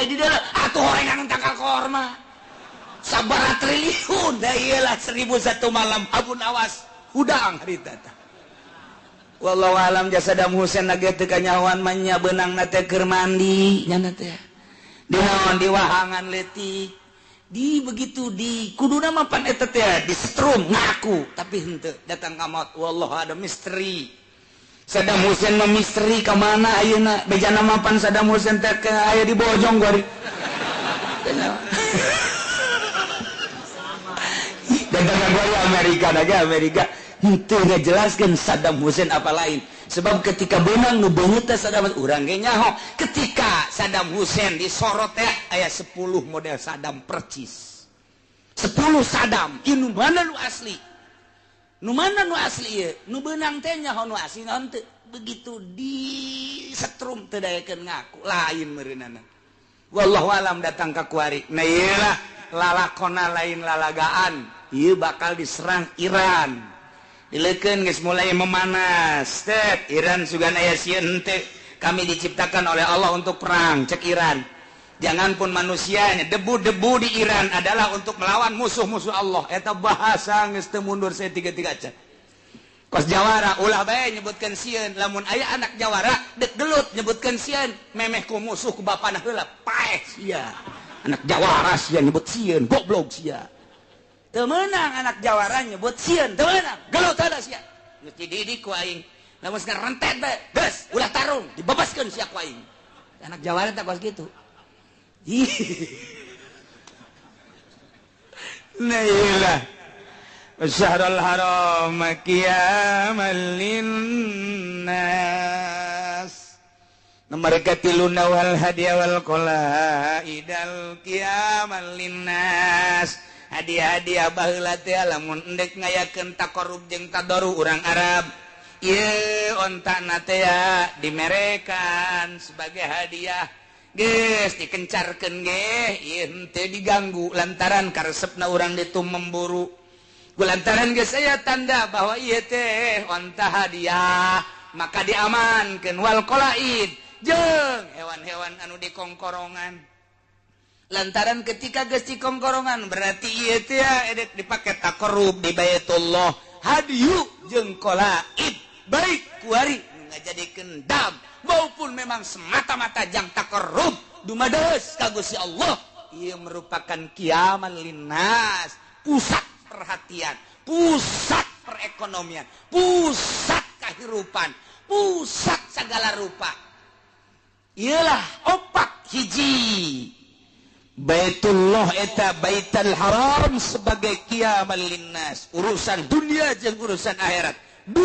di dalam atuh horengan tangkal korma sabaraha triliun da ieu lah 1001 malam Abu Nawas hudang harita tah wallahu alam Saddam Hussein lagi teu kanyahoan mah nya beunangna teh keur mandi nya teh di wahangan leutik di begitu di kuduna mapan eta teh di setrum ngaku tapi henteu datang ka maut wallahu ada misteri Saddam Hussein mah misteri ka mana ayeuna bejana mapan Saddam Hussein teh aya di Bojong gori datang ka gori Amerika henteu ngajelaskeun Saddam Hussein apa lain sebab ketika benang nu beungeut teh Saddam urang ge nyaho ketika Saddam Hussein disorot teh aya 10 model Saddam percis 10 Saddam ieu nu mana nu asli ieu nu beunang teh nyaho nu asli naon teu begitu di setrum teu daekeun ngaku lain meureunana wallahu alam datang ka kuari. Nah iyalah lalakona lain lalagaan. Ieu bakal diserang Iran. Dileukeun geus mulai memanas. Tet Iran sugan aya sieun teh. Kami diciptakan oleh Allah untuk perang, cek Iran. Jangan pun manusianya, debu-debu di Iran adalah untuk melawan musuh-musuh Allah. Eta bahasa geus teu mundur saya tiga-tiga aja. Kos Jawara ulah bae nyebutkeun sieun, lamun aya anak Jawara dek gelut nyebutkeun sieun, memeh ku musuh ku bapana heula, paeh sia. Anak Jawara sia nyebut sieun, goblok sia. Teu meunang anak Jawara nyebut sieun, teu meunang. Gelut heula sia. Geus dididik ku aing. Lamun sekarang rentet bae, geus ulah tarung, dibebaskeun sia ku aing. Anak Jawara teh kos kitu. Nailah Syahrul haram qiyamal linnas Namarga tiluna wal hadiah wal qalaidal qiyamal linnas hadiah-hadiah baheula teh lamun endek ngayakeun taqarrub jeung tadarru urang Arab ieu ontana teh dimerekan sebagai hadiah. Geus dikencarkeun ge ieu teu diganggu lantaran karesepna urang ditu memburu. Kulantaran geus aya tanda bahwa ieu teh onta hadiah, maka diamankeun wal qalaid jeung hewan-hewan anu di kongkorongan. Lantaran ketika geus di kongkorongan berarti ieu teh edek dipake taqarrub di Baitullah, hadiyu jeung qalaid baik kuari ngajadikeun dam maupun memang semata-mata jang taqarrub dumados ka Gusti Allah. Ieu merupakan qiyamal linnas, pusat perhatian, pusat perekonomian, pusat kahirupan, pusat segala rupa. Ialah opak hiji Baitullah eta Baitul Haram sebagai qiyamal linnas, urusan dunia jeung urusan akhirat. 2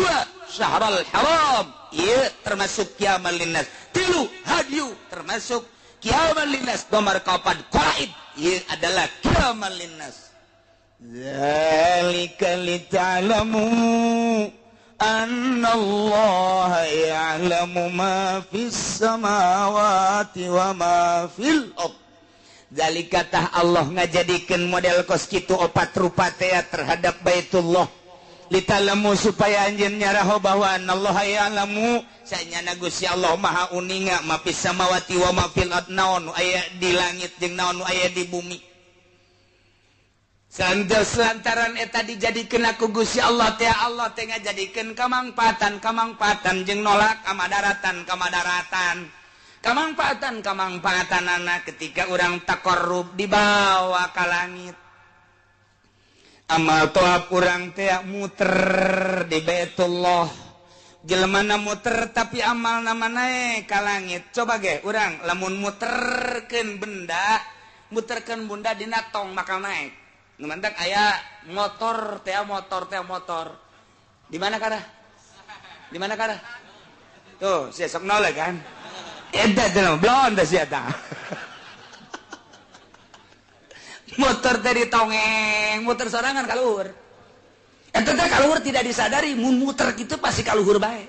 Syahrul Haram ieu termasuk qiyamal linnas. 3 hadiyu termasuk qiyamal linnas. Nomor 4 qalaid ieu adalah qiyamal linnas. Dzalika lita'lamu annallaha ya'lamu ma fis samawati wa ma fil ardh. Dzalika tah Allah ngajadikeun model kos kitu 4 rupa teh terhadap Baitullah. Litalamu supaya anjeun nyaraho bahwa anallaha ya'lamu sanyana Gusti Allah maha uninga ma fis samawati wa ma fil ardh, naon aya di langit jeung naon aya di bumi. Santos lantaran eta dijadikeun aku Gusti Allah teh ngajadikeun kamangpaatan jeung nolak kamadaratan anak ketika urang taqarrub dibawa ka langit. Amal toab urang teh muter di Baitullah. Jelmana muter tapi amalna naik ka langit. Coba ge urang lamun muterkeun benda dina tong bakal naik. Nu mantak aya motor. Di mana kana? Tuh, sia sok noleh kan. Eta teh blon teh sia tah. Motor tadi tongeng, muter sorangan kaluhur. Eta teh kaluhur tidak disadari, mun muter kitu pasti kaluhur bae.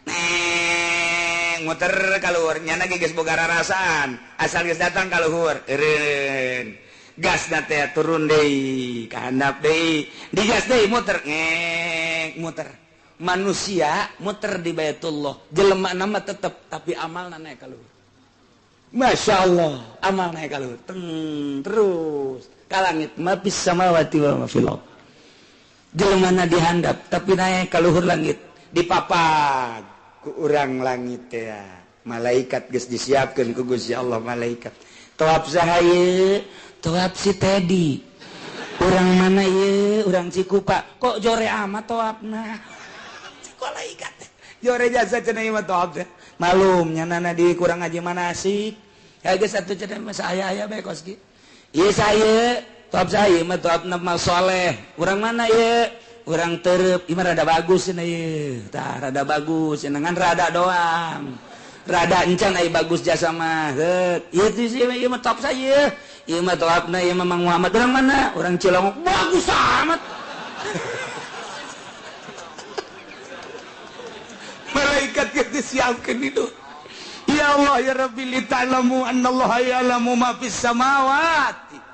Neng, muter kaluhur, nyana ge geus boga rarasaan, asal geus datang kaluhur, eureun. Gasna teh turun deui, ka handap deui, digas deui muter, ngeng, muter. Manusia muter di Baitullah, jelema nama tetep tapi amalna naik kaluhur. Masya Allah, amal naik kaluhur, terus ka langit, ma fis samawati wa ma fil ardh. Jelemana dihandap tapi naik kaluhur langit, dipapag ku urang langit ya. Malaikat geus disiapkeun ku Gusti Allah malaikat. Toab saha ieu? Toab si Teddy. Urang mana ieu? Urang Cikupa. Kok jore amat toabna? Malaikat. Jore jasa cenah ieu mah toab teh. Malum nyanana di kurang ngaji manasik. Ya geus atuh cenah mah aya bae kos kieu. Ieu saya, toab saya mah toab nama soleh. Urang mana ieu? Urang teureub, ieu mah rada bagus cenah ieu. Tah rada bagus, cenah rada doang. Rada encan aya bagus jasa mah. Ieu teh ieu mah toab saya. Ieu mah toabna ieu mah Mang Muhammad. Urang mana? Urang Cilongok. Bagus amat. Malaikat geus disiapkeun itu. Ia Allah ya Rabbi li ta'lamu annallaha ya'lamu ma fis samawati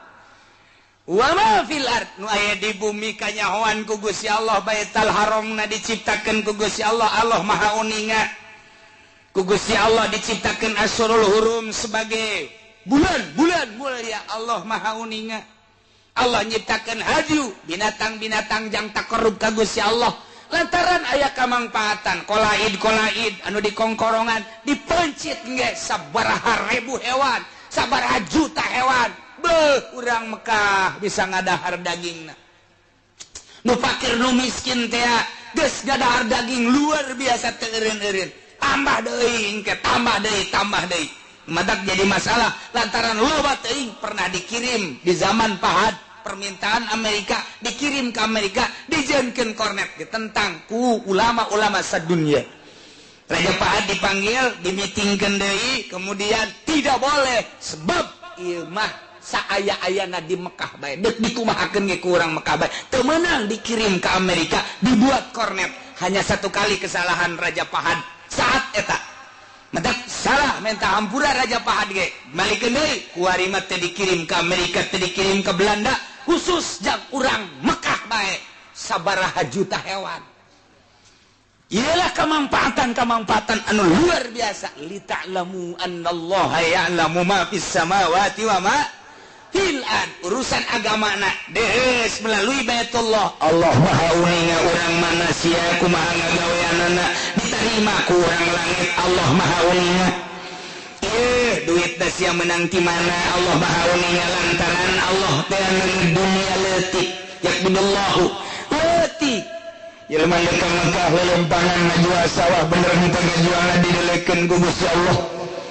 wa ma fil ard. Nu aya di bumi kanyahoan ku Gusti Allah, Baitul Haramna diciptakeun ku Gusti Allah, Allah Maha Uninga. Ku Gusti Allah diciptakeun Asyurul Hurum sebagai bulan-bulan mulia, Allah Maha Uninga. Allah nyiptakeun haju binatang-binatang jang takarrub ka Gusti Allah. Lantaran aya kamangpaatan kolaid anu dikongkorongan dipencit ge sabaraha ribu hewan, sabaraha juta hewan. Urang Mekah bisa ngadahar dagingna. Nu fakir nu miskin teh geus ngadahar daging luar biasa teu eureun-eureun. Tambah deui engke tambah deui. Madak jadi masalah lantaran loba teuing pernah dikirim di zaman Pahad, permintaan Amerika dikirim ke Amerika, dijieunkeun kornet ditentang ku ulama-ulama sadunya. Raja Pahad dipanggil, dimitingkeun deui, kemudian tidak boleh sebab ieu mah saaya-ayana di Mekah bae, deuk dikumahakeun ge ku urang Mekah bae, teu meunang dikirim ke Amerika, dibuat kornet. Hanya satu kali kesalahan Raja Pahad saat eta. Matak salah minta hampura Raja Pahad ge, balikeun deui ku ari mah teu dikirim ke Amerika, teu dikirim ke Belanda, khusus jang urang Mekah bae sabaraha juta hewan. Ialah kemanfaatan anu luar biasa. Li ta'lamu annallaha ya'lamu ma fis samawati wa ma fil ard. Urusan agamana deus melalui Baitullah. Allah Maha Uninga urang manusia kumaha ngagaweanana diterima ku urang langit. Allah Maha Uninga. Duit da sia menang ti mana Allah Maha Uninga lantaran Allah teh anu dunia leutik yakbudullahu leutik. Jelema ka Mekah lelempangan ngajual sawah bener henteu ngajualna didelekeun ku Gusti Allah.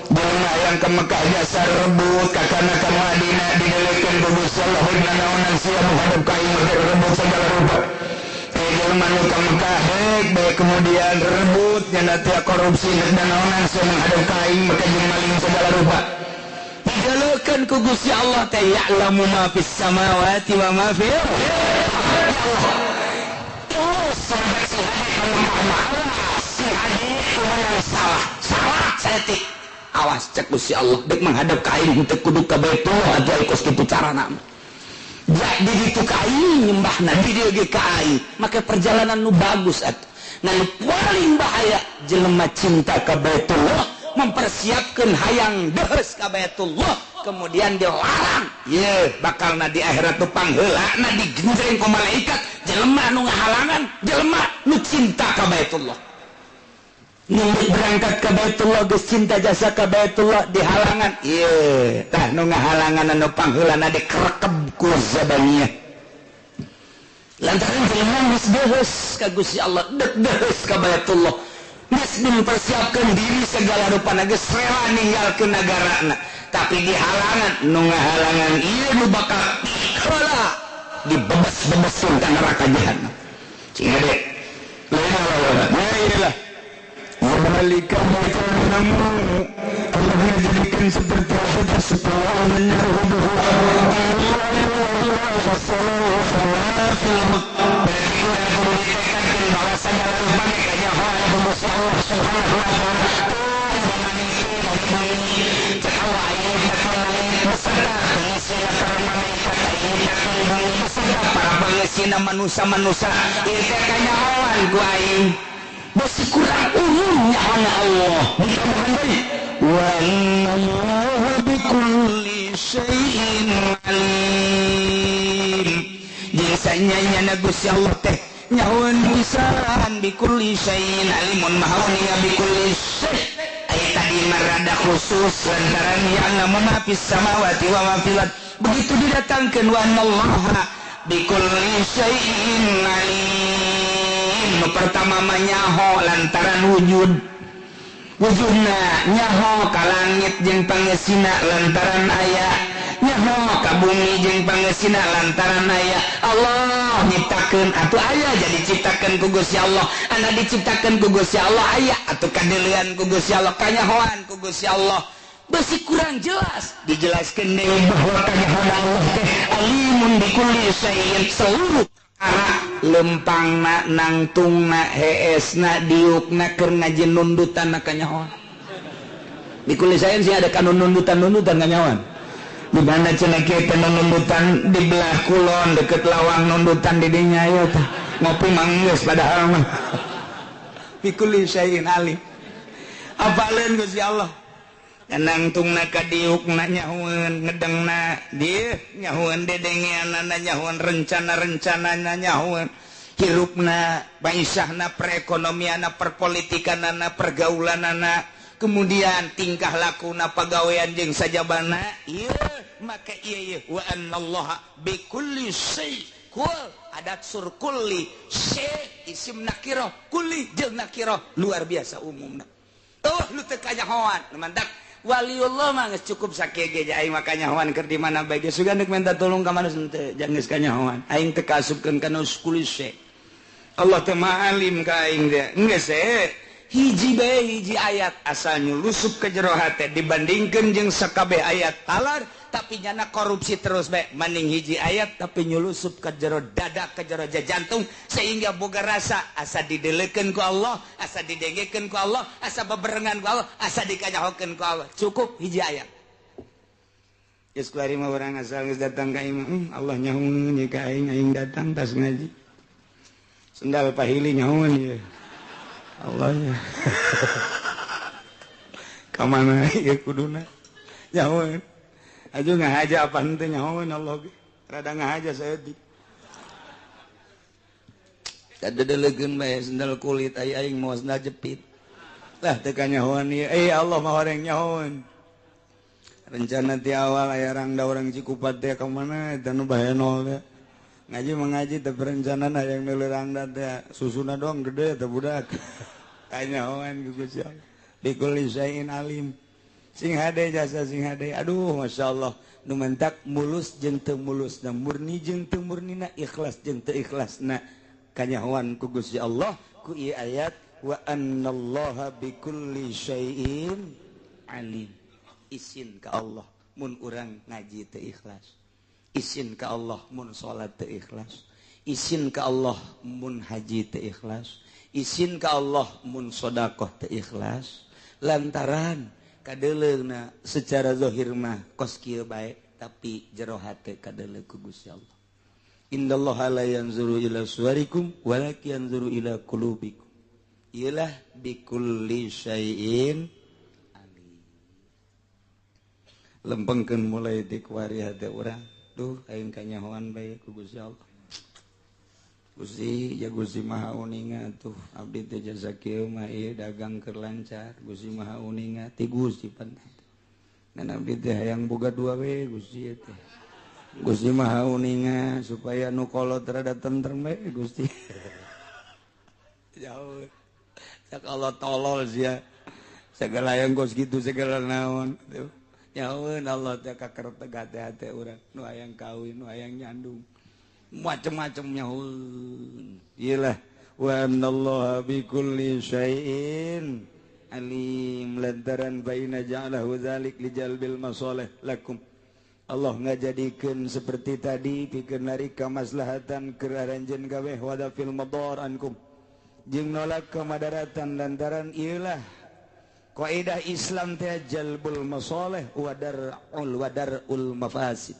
Jelema yang ke Mekah jasa rebut kakana ka Madinah didelekeun ku Gusti Allah hidna naonan sia menghadap ka ieu rebut segala rupa. Jelema nu ka Mekah baik kemudian rebut nyana teu korupsi dan naonan sia menghadap ka ieu maka jeung maling segala rupa. Didelekeun ku Gusti Allah teh ya'lamu ma fis samawati wa ma fil ardh. Salah setik awas cek Gusti Allah dek menghadap ka aing teu kudu ka Baitullah aja ikos kitu carana. Jadi ditu ka aing nyembahna di dieu ge ka aing make perjalanan nu bagus atuh. Ngan paling bahaya jelema cinta ka Baitullah mempersiapkeun hayang deus ka Baitullah kemudian dilarang. Bakalna di akhirat tu pangheulana digenjreng ku malaikat jelema nu ngahalangan jelema nu cinta ka Baitullah. Nu berangkat ke Baitullah geus cinta jasa ka Baitullah dihalangan. Tah nu ngahalangan anu pangheulana dikerekeb ku zabaniah. Lantaran jelema geus deus ka Gusti Allah, deus ka Baitullah. Geus mempersiapkeun diri segala rupana geus rela ninggalkeun nagarana. Tapi dihalangan nu ngahalangan ieu nu bakal heula dibebas-bebesun ka neraka jahanam. Cing ade. Lah Malika namu Allah menjadikan seperti apa supaya menyerudu para pengesina manusia-manusia itu kanyawan gua aing masih kurang umumnya hanya Allah. Wa innallaha bikulli syai'in alim. Biasanya nyana Gusti Allah teh nyawan pisan bikulli syai'in alimun maha uninga bikulli syai'. Aya tadi marada khusus lantaran ya'lamu ma fis samawati wa ma fil ard. Begitu didatangkeun wa innallaha bikulli syai'in alim. Pertama nyaho lantaran wujudna nyaho ka langit jeung pangesina lantaran aya nyaho ka bumi jeung pangesina lantaran aya Allah nyiptakeun atuh aya jadi ciptakeun ku Gusti Allah anu diciptakeun ku Gusti Allah aya atuh kadeulean ku Gusti Allah kanyahoan ku Gusti Allah besi kurang jelas dijelaskeun deui bahwa kanyahoan Allah teh alimun bikulli syai'in seluruh lempangna nangtungna heesna diukna keur ngaji nundutanna kanyahoan Di kulit saya sih ada kanun nundutan kanyawan. Di mana cenah kieu teh nundutan di belah kulon deket lawang nundutan di dinya aya teh. Ngopi manggeus padahal mah. Di kulit saya alim. Apaleun Gusti Allah. Nangtungna ka diukna nyahueun ngedengna dieu nyahueun dedengeanna nyahueun rencana-rencanana nyahueun hirupna maisahna perekonomianna perpolitikanana pergaulanana kemudian tingkah lakuna pagawean jeung sajabana ieu maka ieu wa anallaha bikulli syai adat sur kulli syai isim nakirah kulli jeung nakirah luar biasa umumna lu teu kanyahoan mandak waliullah mah geus cukup sakieu ge aing mah kanyahoan keur di mana bae geus sugan minta tolong ka manusia teu jangan geus kanyahoan aing teu kaasupkeun kana kulli syai Allah teh ma'alim ka aing teh geus hiji bae hiji ayat asal nyulusup ke jero hate dibandingkeun jeung sakabeh ayat talar tapi nyana korupsi terus bae maning hiji ayat tapi nyulusup ke jero dada ke jero jantung sehingga boga rasa asa didelekeun ku Allah asa didengekeun ku Allah asa beberengan ku Allah asa dikanyahokeun ku Allah cukup hiji ayat geus kuari mah urang asal geus datang ka imam Allah nyahoeun ye ka aing datang tas ngaji sendal pahili nyahoeun ye Allah ya. Kamana ya kuduna nyahoeun aju ngahaja apa henteu nyahoeun Allah ge rada ngahaja saya di kadedelegeun bae sendal kulit aing moal sendal jepit lah teu kanyahoan ieu Allah mah horeng nyahoeun rencana ti awal aya rangda urang Cikupat teh ka mana eta nu bahenol teh ngaji mengaji teh perencanaan yang neuleuh teh susuna doang gede teh budak kanyahoan ku Gusti Allah bikulli syai'in alim sing hade jasa sing hade aduh masyaallah nu mentak mulus jeung teu mulusna murni jeung teu murnina ikhlas jeung teu ikhlasna kanyahoan ku Gusti Allah ku ieu ayat wa annallaha bikulli syai'in alim isin ka Allah mun urang ngaji teu ikhlas isin ka Allah mun salat teu ikhlas isin ka Allah mun haji teu ikhlas isin ka Allah mun sedekah teu ikhlas lantaran kadeleungna secara zahir mah kos kieu bae tapi jero hate kadeleung ku Gusti Allah innallaha la yanzuru ila suwarikum walakin yanzuru ila qulubikum ialah bikulli syai'in alim lempengkeun mulai di kuari hate urang duh aing kanyahoan bae ku Gusti Allah Gusti ya Gusti Maha Uninga tuh abdi teh jasa kieu mah ieu dagang keur lancar Gusti Maha Uninga ti Gusti pan ngan abdi teh hayang boga dua we Gusti teh Gusti Maha Uninga supaya nu kolot rada tentrem we Gusti jauh sak Allah tolol sia segala yang kos gitu segala naon tuh nyahoeun Allah teh kaker tega teh hate urang nu hayang kawin nu hayang nyandung macam-macam nyahoeun iyalah wa anallaha bikulli syai'in alim lantaran baina ja'alahu dzalik lijalbil masalih lakum Allah ngajadikeun seperti tadi pikeun nari kamaslahatan keur aranjeun gaweh wada fil madar ankum jeung nolak kamadaratan lantaran iyalah kaidah Islam teh jalbul masalih wa darul mafasid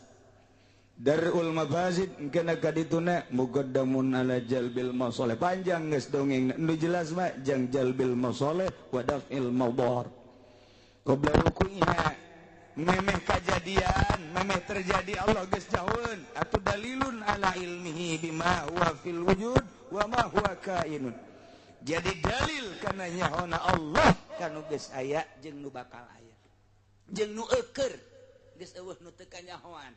darul mafasid kana kadituna muqaddamun ala jalbil masalih panjang geus dongeng nu jelas mah jang jalbil masalih wa daf'il madar qabla ruku'iha memeh kajadian memeh terjadi Allah geus jauheun atuh dalilun ala ilmihi bima huwa fil wujud wa ma huwa kainun jadi dalil kana nyahoana Allah kanu geus aya jeung nu bakal aya jeung nu eukeur geus eueuh nu teu kanyahoan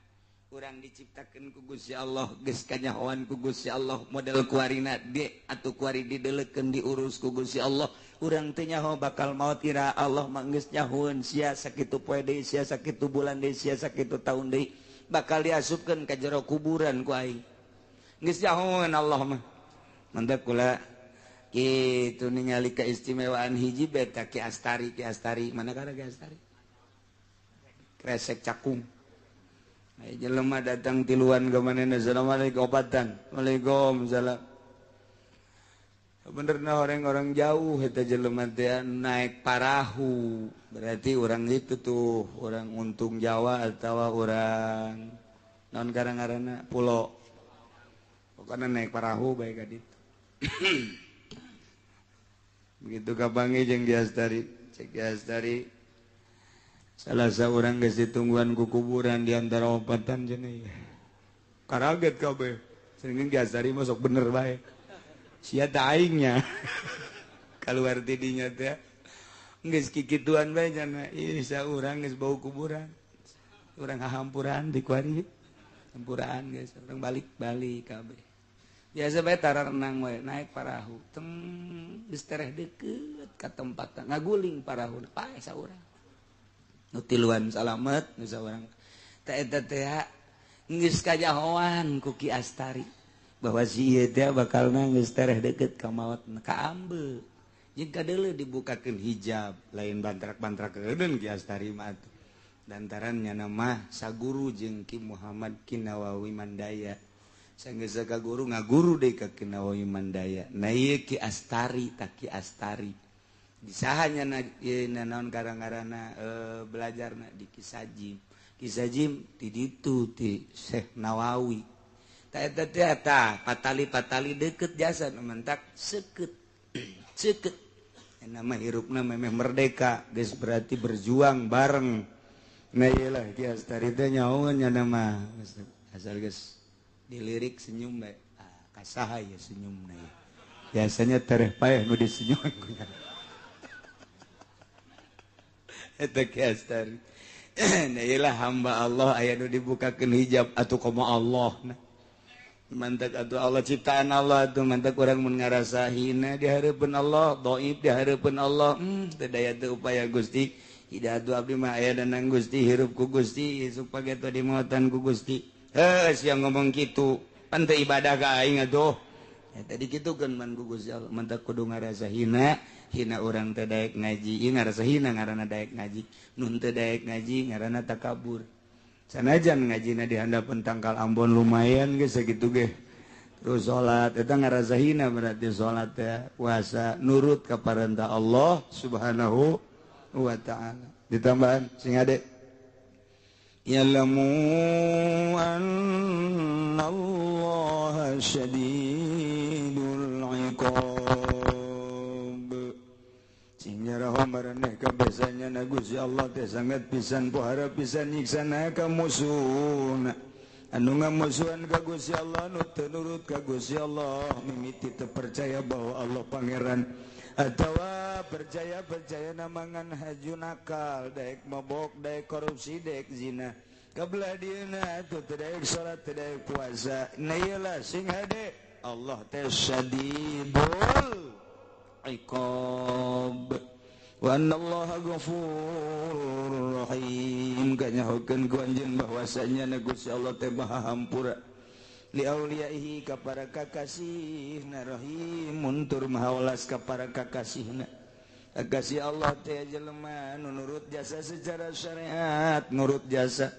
urang diciptakeun ku Gusti Allah geus kanyahoan ku Gusti Allah model kuarina de atuh kuari didelekeun diurus ku Gusti Allah urang teu nyaho bakal maot ira Allah mah geus nyahoeun sia sakitu poe deui sia sakitu bulan deui sia sakitu taun deui bakal diasupkeun ka jero kuburan ku aing geus nyahoeun Allah mah mantep kula kitu ningali keistimewaan hiji beta Ki Astari mana kana Ki Astari kresek cakung jelema datang tiluan ke manehna assalamualaikum obatan waalaikumsalam benerna orang-orang jauh eta jelema teh naik parahu berarti orang itu tuh orang untung Jawa atau orang non ngaranna pulau pokoknya naik parahu baik ka ditu begitu kabangi jeung Diastari cek Diastari salah seorang geus ditungguan ku kuburan di antara opatan cenah karaget kabeh sering Diastari mah sok bener bae sia teh aingnya keluar tidinya teh geus kikituan bae cenah ieu saurang geus bau kuburan urang hahampuran di kuari hampuran geus urang balik-balik kabeh biasa bae tara renang we naik parahu teng geus tereh deukeut ka tempatna ngaguling parahu pae saurang nu tiluan salamet nu saurang teh eta teh geus kajahoan ku Ki Astari bahwa si ieu teh bakalna geus tereh deukeut ka maot ka ambe jeung kadeuleu dibukakeun hijab lain bantrak-bantrakeun Ki Astari mah atuh lantaran nya nama saguru jeung Ki Muhammad Ki Nawawi Mandaya sanggeus ka guru ngaguru deui ka Ki Nawawi Mandaya na ieu Ki Astari tak Ki Astari disahanya na naon garang-garana belajarna di Kisajim Kisajim ti ditu ti Syekh Nawawi ta eta teh patali-patali deukeut jasa mentak seukeut seukeut nama hirupna memeh merdeka geus berarti berjuang bareng nah iyalah Ki Astari teh nyahoan nya nama asal geus dilirik senyum bae kasaha ya senyumna ya biasanya tereh paeh nu disenyum ku nya eta Ki Astari nah iyalah hamba Allah aya nu dibukakeun hijab atuh komo Allah nah mantak atuh Allah ciptaan Allah atuh mantak urang mun ngarasahina di hareupeun Allah dhaif di hareupeun Allah teu daya teu upaya Gusti hidayah abdi mah aya danang Gusti hirup ku Gusti supaya teu dimautan ku Gusti siang ngomong kitu pan teu ibadah ka aing atuh eta dikitukeun man ku Gusti Allah mantak kudu ngarasahina hina urang teu daek ngaji ieu ngarasahina ngaranna daek ngaji nun teu daek ngaji ngaranna takabur sanajan ngajina di handapeun tangkal Ambon lumayan geus sakitu ge terus salat eta ngarasahina berarti salat teh puasa nurut ka parentah Allah Subhanahu wa ta'ala ditambahan sing ade ya'lamu annallaha syadidul iqab nyaraha maraneh kabesanya na Gusti Allah teh sangat pisan pohara pisan nyiksana ka musuhna anu ngamusuhan ka Gusti Allah nu teu nurut ka Gusti Allah mimiti teu percaya bahwa Allah pangeran atawa percaya namangan haju nakal daek mabok daek korupsi daek zina kabelah dieuna atuh teu daek salat teu daek puasa na iyalah sing hade Allah teh syadidul iqab wa annallaha ghafurur rahim kanyahokeun ku anjeun bahwasanya na Gusti Allah teh Maha Hampura li auliyaihi ka para kakasihna rahim muntur maha welas ka para kakasihna kakasih Allah teh jelema nu nurut jasa secara syariat nurut jasa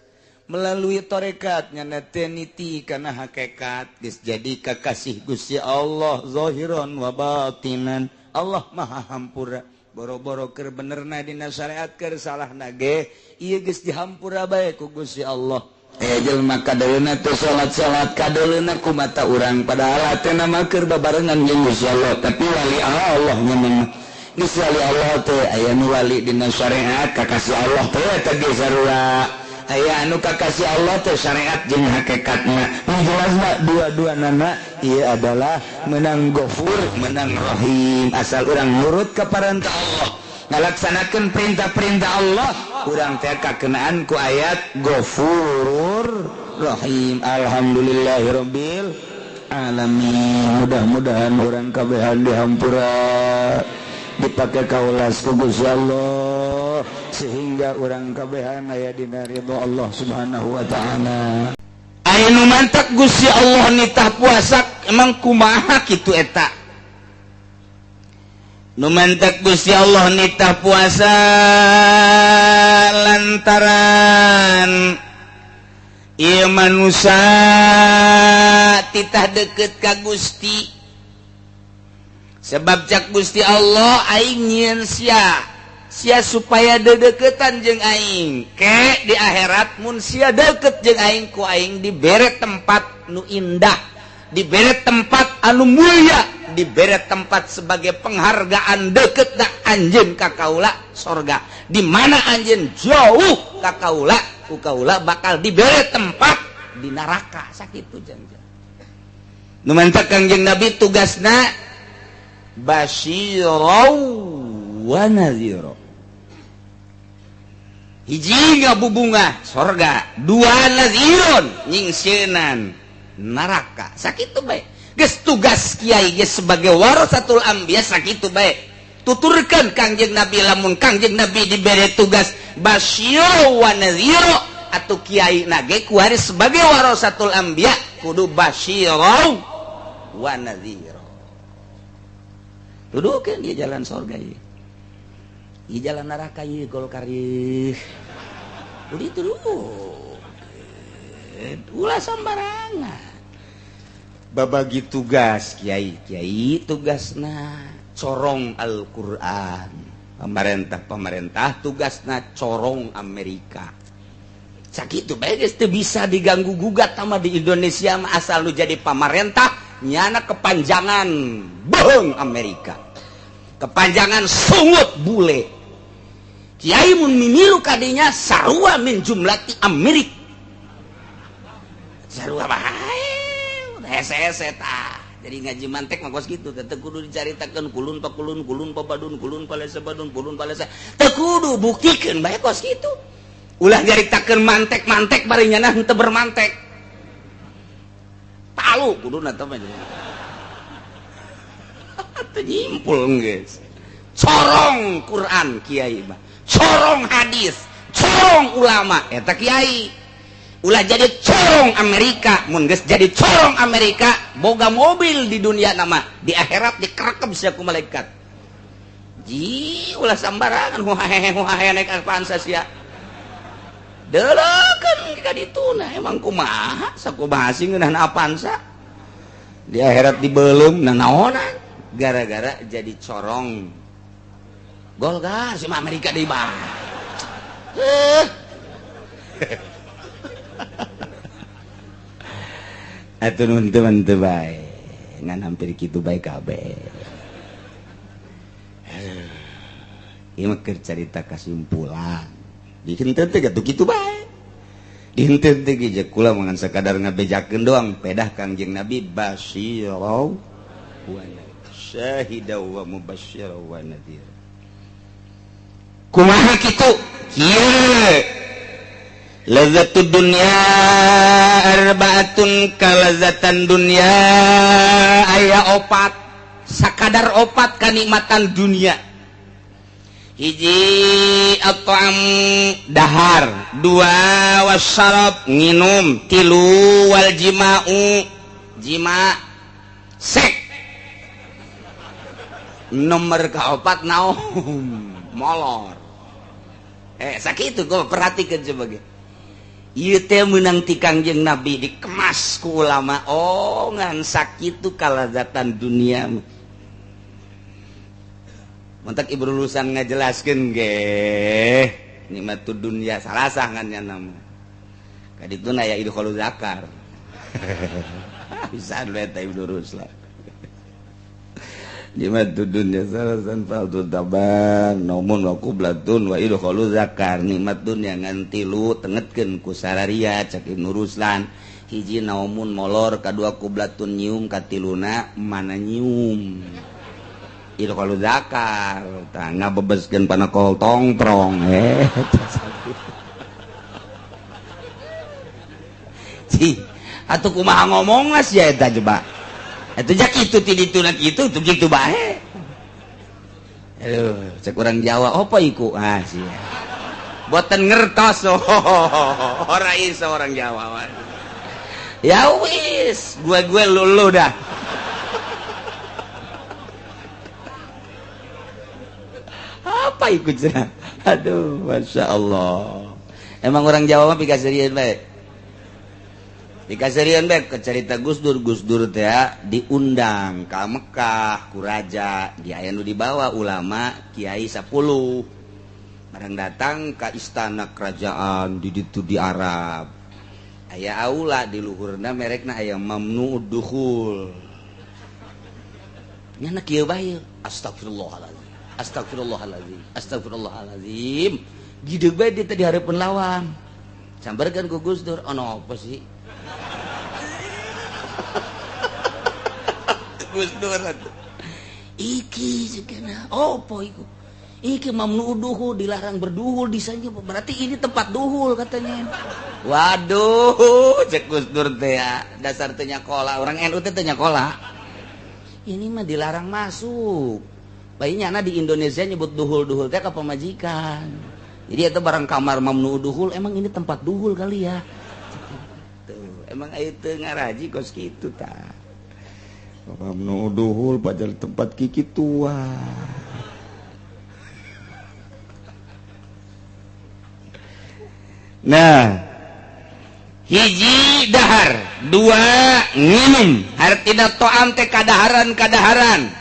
melalui tarekat nyana teh niti kana hakikat geus jadi kakasih Gusti Allah zahiran wa batinan Allah Maha Hampura boro-boro keur benerna dina syariat keur salahna ge ieu geus dihampura bae ku Gusti Allah aya jelema kadeulina teu salat-salat kadeulina ku mata urang padahal teh nama keur babarengan jeung Gusti Allah tapi wali Allah nya mah geus wali Allah teh aya nu wali dina syariat kakasih Allah teh eta ge sarua aya anu kakasih Allah teh syariat jeung hakikatna nu jelasna dua-duana ieu adalah menang Ghafur menang Rahim asal urang nurut ka parentah Allah ngalaksanakeun perintah-perintah Allah urang teh kakenaan ku ayat Ghafurur Rahim alhamdulillahirabbil alamin mudah-mudahan urang kabehan dihampura dipake kaulas ku Gusti Allah sehingga urang kabehan aya dina ridho Allah Subhanahu wa taala. Aya nu mantak Gusti Allah nitah puasa emang kumaha kitu eta? Nu mantak Gusti Allah nitah puasa lantaran ieu manusia titah deukeut ka Gusti sebab cak Gusti Allah aing nyieun sia supaya dedeketan jeung aing ke di akhirat mun sia deket jeung aing ku aing dibere tempat nu indah, dibere tempat anu mulia, dibere tempat sebagai penghargaan deket da anjeun ka kaula sorga, di mana anjeun jauh ka kaula ku kaula bakal dibere tempat di neraka sakitu jangan. Nu mantap Kangjeng Nabi tugasna basyirau wa nadhira. Hiji ngabubungah sorga, dua nadhirun nyingsenan neraka. Sakitu bae. Geus tugas kiai geus sebagai warasatul anbiya sakitu bae. Tuturkeun Kangjeng Nabi lamun Kangjeng Nabi dibere tugas basyirau wa nadhira atuh kiai nage kuari sebagai warasatul anbiya kudu basyirau wa nadhira. Dudukeun di jalan surga ieu. Di jalan neraka ieu Golkar ieu. Udah itu dulu. Ulah sembarangan. Babagi tugas kiai tugasna corong Al-Qur'an. Pemerintah tugasna corong Amerika. Sakitu bae geus teu bisa diganggu gugat sama di Indonesia mah asal lu jadi pamarentah nyana kepanjangan beung Amerika, kepanjangan sungut bule. Kiai mun mimilu kadinya sarua min jumlati Amerik. Sarua bae hese-hese tah. Jadi ngaji mantek mah kos kitu teh kudu dicaritakeun kulun pa badun kulun pa lesa badun kulun pa lesa. Teu kudu buktikeun bae kos kitu. Ulah nyaritakeun mantek-mantek bari nyana henteu bermantek. Palu kuduna teh mah. Teu nyimpul geus. Corong Quran kiai mah. Corong hadis, corong ulama eta kiai. Ulah jadi corong Amerika, mun geus jadi corong Amerika boga mobil di dunia nama, di akhirat dikerekep sia ku malaikat. Ji ulah sambarangan huhahe naik Avanza sia. Deulekeun ka dituna emang kumaha sakumaha sih ngeunahna Avanza. Di akhirat dibeulem naonan gara-gara jadi corong Golkar si Amerika deui bah. Atuh nun teu bae. Ngan hampir kitu bae kabeh. Ieu mah keur carita kasimpulan. Dihenteu teh gatuh kitu bae. Dihenteu teh ge kula mangan sakadar ngabejakeun doang pedah Kangjeng Nabi basyirau wa syahida wa mubasysyira wa nadhir. Kumaha kitu? Kieu lazatud dunya arbaatun kalazatan dunya aya opat sakadar opat kanikmatan dunia. Hiji at'am dahar, dua wasyarab nginum, tilu wal jima'u jima sek. Nomor kaopat naon? Molor. Sakitu gua perhatikeun coba ge. Ieu teh meunang ti Kangjeng Nabi dikemas ku ulama. Oh, ngan sakitu kalazatan dunia. Montak ibu lulusan ngajelaskeun ge. Nikmatud dunya salasah ngan nya nama. Kadituna aya idkhulu zakar. Bisa we teh ibu lulusan. Nikmatud dunya salasan fardhu taban naumun wa qublatun wa idkhulu zakar. Nikmat dunya ngan tilu tengetkeun ku sararia cak Ibnu Ruslan. Hiji naumun molor, kadua qublatun nyium, katiluna mana nyium. Idkhulu zakar tah ngabebeskeun panakol tongprong Ci atuh kumaha ngomongna sia eta coba. Eta jak kitu ti dituna kitu tuh kitu bae. Aduh, cek urang Jawa apa iku? Ah sia. Boten ngertos ora iso orang Jawa. Ya wis, gue lulu dah. Apa ikut cenah? Aduh, Masya Allah. Emang orang Jawa mah pikasirian baik. dikasirian bae ke cerita Gus Dur teh diundang ka Mekah ku raja di aya nu dibawa ulama kiai 10 bareng datang ka istana kerajaan di ditu di Arab aya aula di luhurna merekna aya mamnu dukhul nyana kieu bae astagfirullahalazim gideug bae di teh di hareupeun lawang sambarkeun ku Gus Dur ono apa sih Gus Dur iki segala opo iku iki mamnu duhul dilarang berduhul di sana berarti ini tempat duhul katanya waduh cek Gus Dur teh dasar teh nyakola orang NU teh nyakola ini mah dilarang masuk bayinya anak di Indonesia nyebut duhul teh ka pemajikan jadi itu barang kamar mamnu duhul emang ini tempat duhul kali ya tuh emang itu ngaraji kos gitu ta mamnu duhul padahal tempat kiki tua nah hiji dahar dua nginum hartina to'am teh kadaharan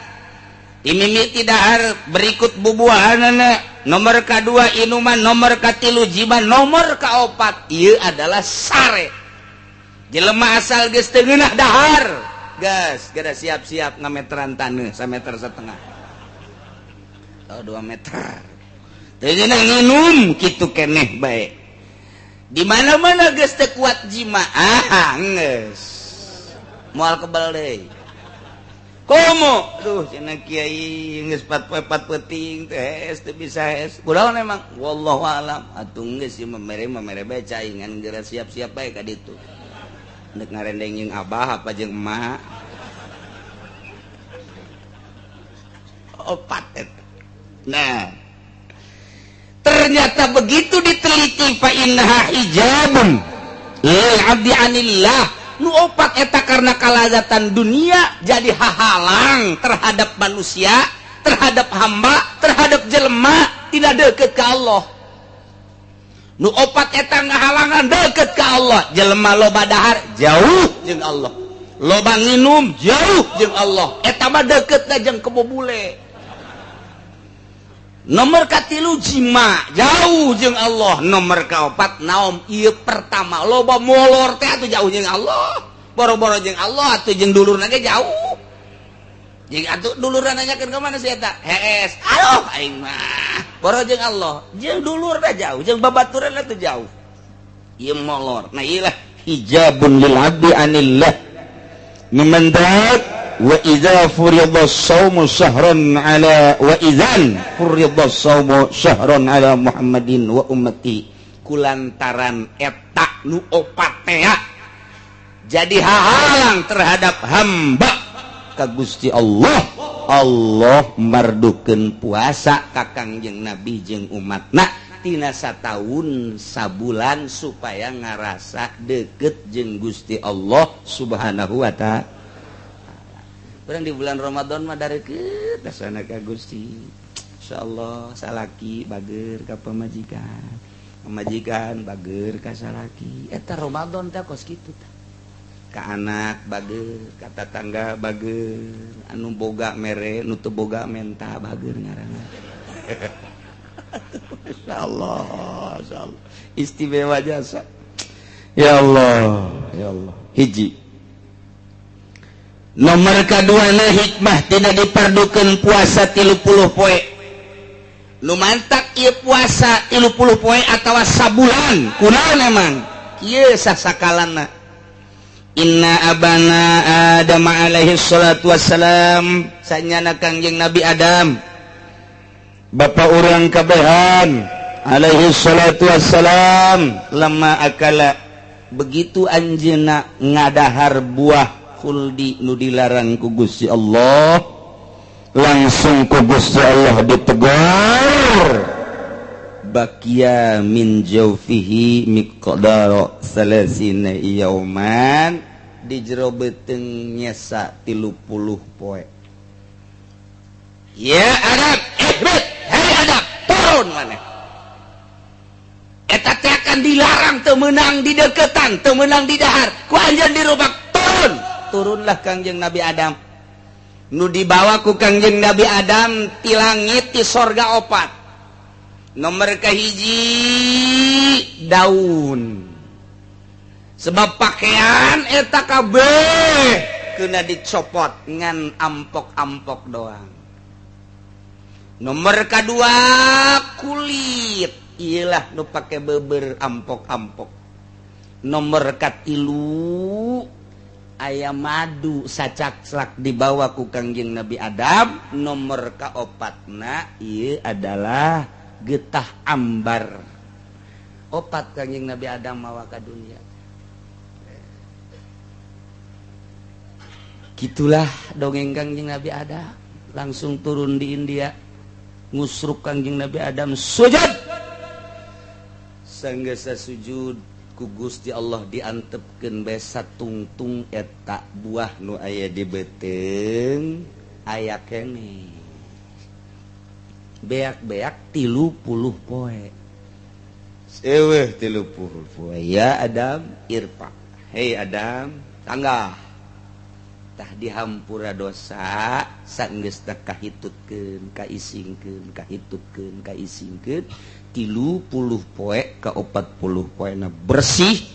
timimiti dahar berikut bubuahanana nomor kedua inuman nomor katilu jiban nomor kaopat ieu adalah sare jelema asal geus teu ngeunah dahar gas gara siap-siap ngameteran taneuh 1,5 meter atau 2 meter teu ngeunah nginum kitu keneh bae di mana-mana geus teu kuat jimaah geus moal kebal deui komo duh cenah kiai geus 4 peuting teh teu bisa es kunaon emang wallahu alam atuh geus ieu mamere bae caingan geura siap-siap bae ka ditu nek ngarendeng jeung abah apa jeung emak opat eta nah ternyata begitu diteliti fa innaha hijabun lil abdi anillah nu opat eta karena kalazatan dunia jadi hahalang terhadap manusia terhadap hamba terhadap jelema tidak deukeut ka Allah nu opat eta ngahalangan deukeut ka Allah jelema loba dahar jauh jeung Allah loba nginum jauh jeung Allah eta mah deukeutna jeung kebobule nomor katilu jima jauh jeung Allah nomor kaopat naom ieu pertama loba molor teh atuh jauh jeung Allah boro-boro jeung Allah atuh jeung dulurna ge jauh jeung atuh dulurna nanyakeun ka mana si eta hees aduh aing mah boro jeung Allah jeung dulurna jauh jeung babaturanna teh jauh ieu molor nah ieu lah hijabun lil abdi anillah numandat wa idza furiḍa as-shaumu syahran ala wa idzan furiḍa as-shaumu syahran ala Muhammadin wa ummati kulantaran eta nu opat teh jadi hahalang terhadap hamba ka Gusti Allah mardukeun puasa ka Kangjeng Nabi jeung umatna tina sataun sabulan supaya ngarasa deket jeung Gusti Allah subhanahu wa ta'ala urang di bulan Ramadan mah darekeut dasana ka Gusti insyaallah salaki bager ka pemajikan bager ka salaki eta Ramadan teh kos kitu tah ka anak bager ka tetangga bager anu boga mere nu teu boga menta bager ngaranna insyaallah istimewa jasa ya Allah hiji nomor kedua na hikmah tidak dipardukeun puasa 30 poe nu mantak ieu puasa 30 poe atawa sabulan kunaon emang kieu sasakalanna inna abana Adam alaihi salatu wassalam sanyana Kangjeng Nabi Adam bapa urang kabehan alaihi salatu wassalam lama akala begitu anjeunna ngadahar buah khuldi nu dilarang ku Gusti Allah langsung ku Gusti Allah ditegur bakia min jawfihi miqdara salasina yauman di jero beuteung nyesa 30 poe ya Adam hai Adam turun maneh eta teh akan dilarang menang di deketan menang di dahar ku anjeun dirubak turunlah Kangjeng Nabi Adam nu dibawa ku Kangjeng Nabi Adam ti langit ti sorga 4 nomor kahiji daun sebab pakaian eta kabeh kena dicopot ngan ampok-ampok doang. Nomor kedua kulit iyalah nu pake beber ampok-ampok. Nomor katilu aya madu sacakslak dibawa ku Kangjeng Nabi Adam. Nomor kaopatna ieu adalah getah ambar. 4 Kangjeng Nabi Adam mawa ka dunia. Gitulah dongeng Kangjeng Nabi Adam. Langsung turun di India. Ngusruk Kangjeng Nabi Adam sujud. Sanggasa sujud ku Gusti Allah diantepkeun bae satungtung eta buah nu aya di beuteung aya keneh. Beak-beak 30 poe. Eueuh 30 poe. Ya Adam irfa. Hei Adam, tanggah. Tah dihampura dosa sanggeus teh kahitutkeun kaisingkeun kahitutkeun kaisingkeun 30 poe ka 40 poena bersih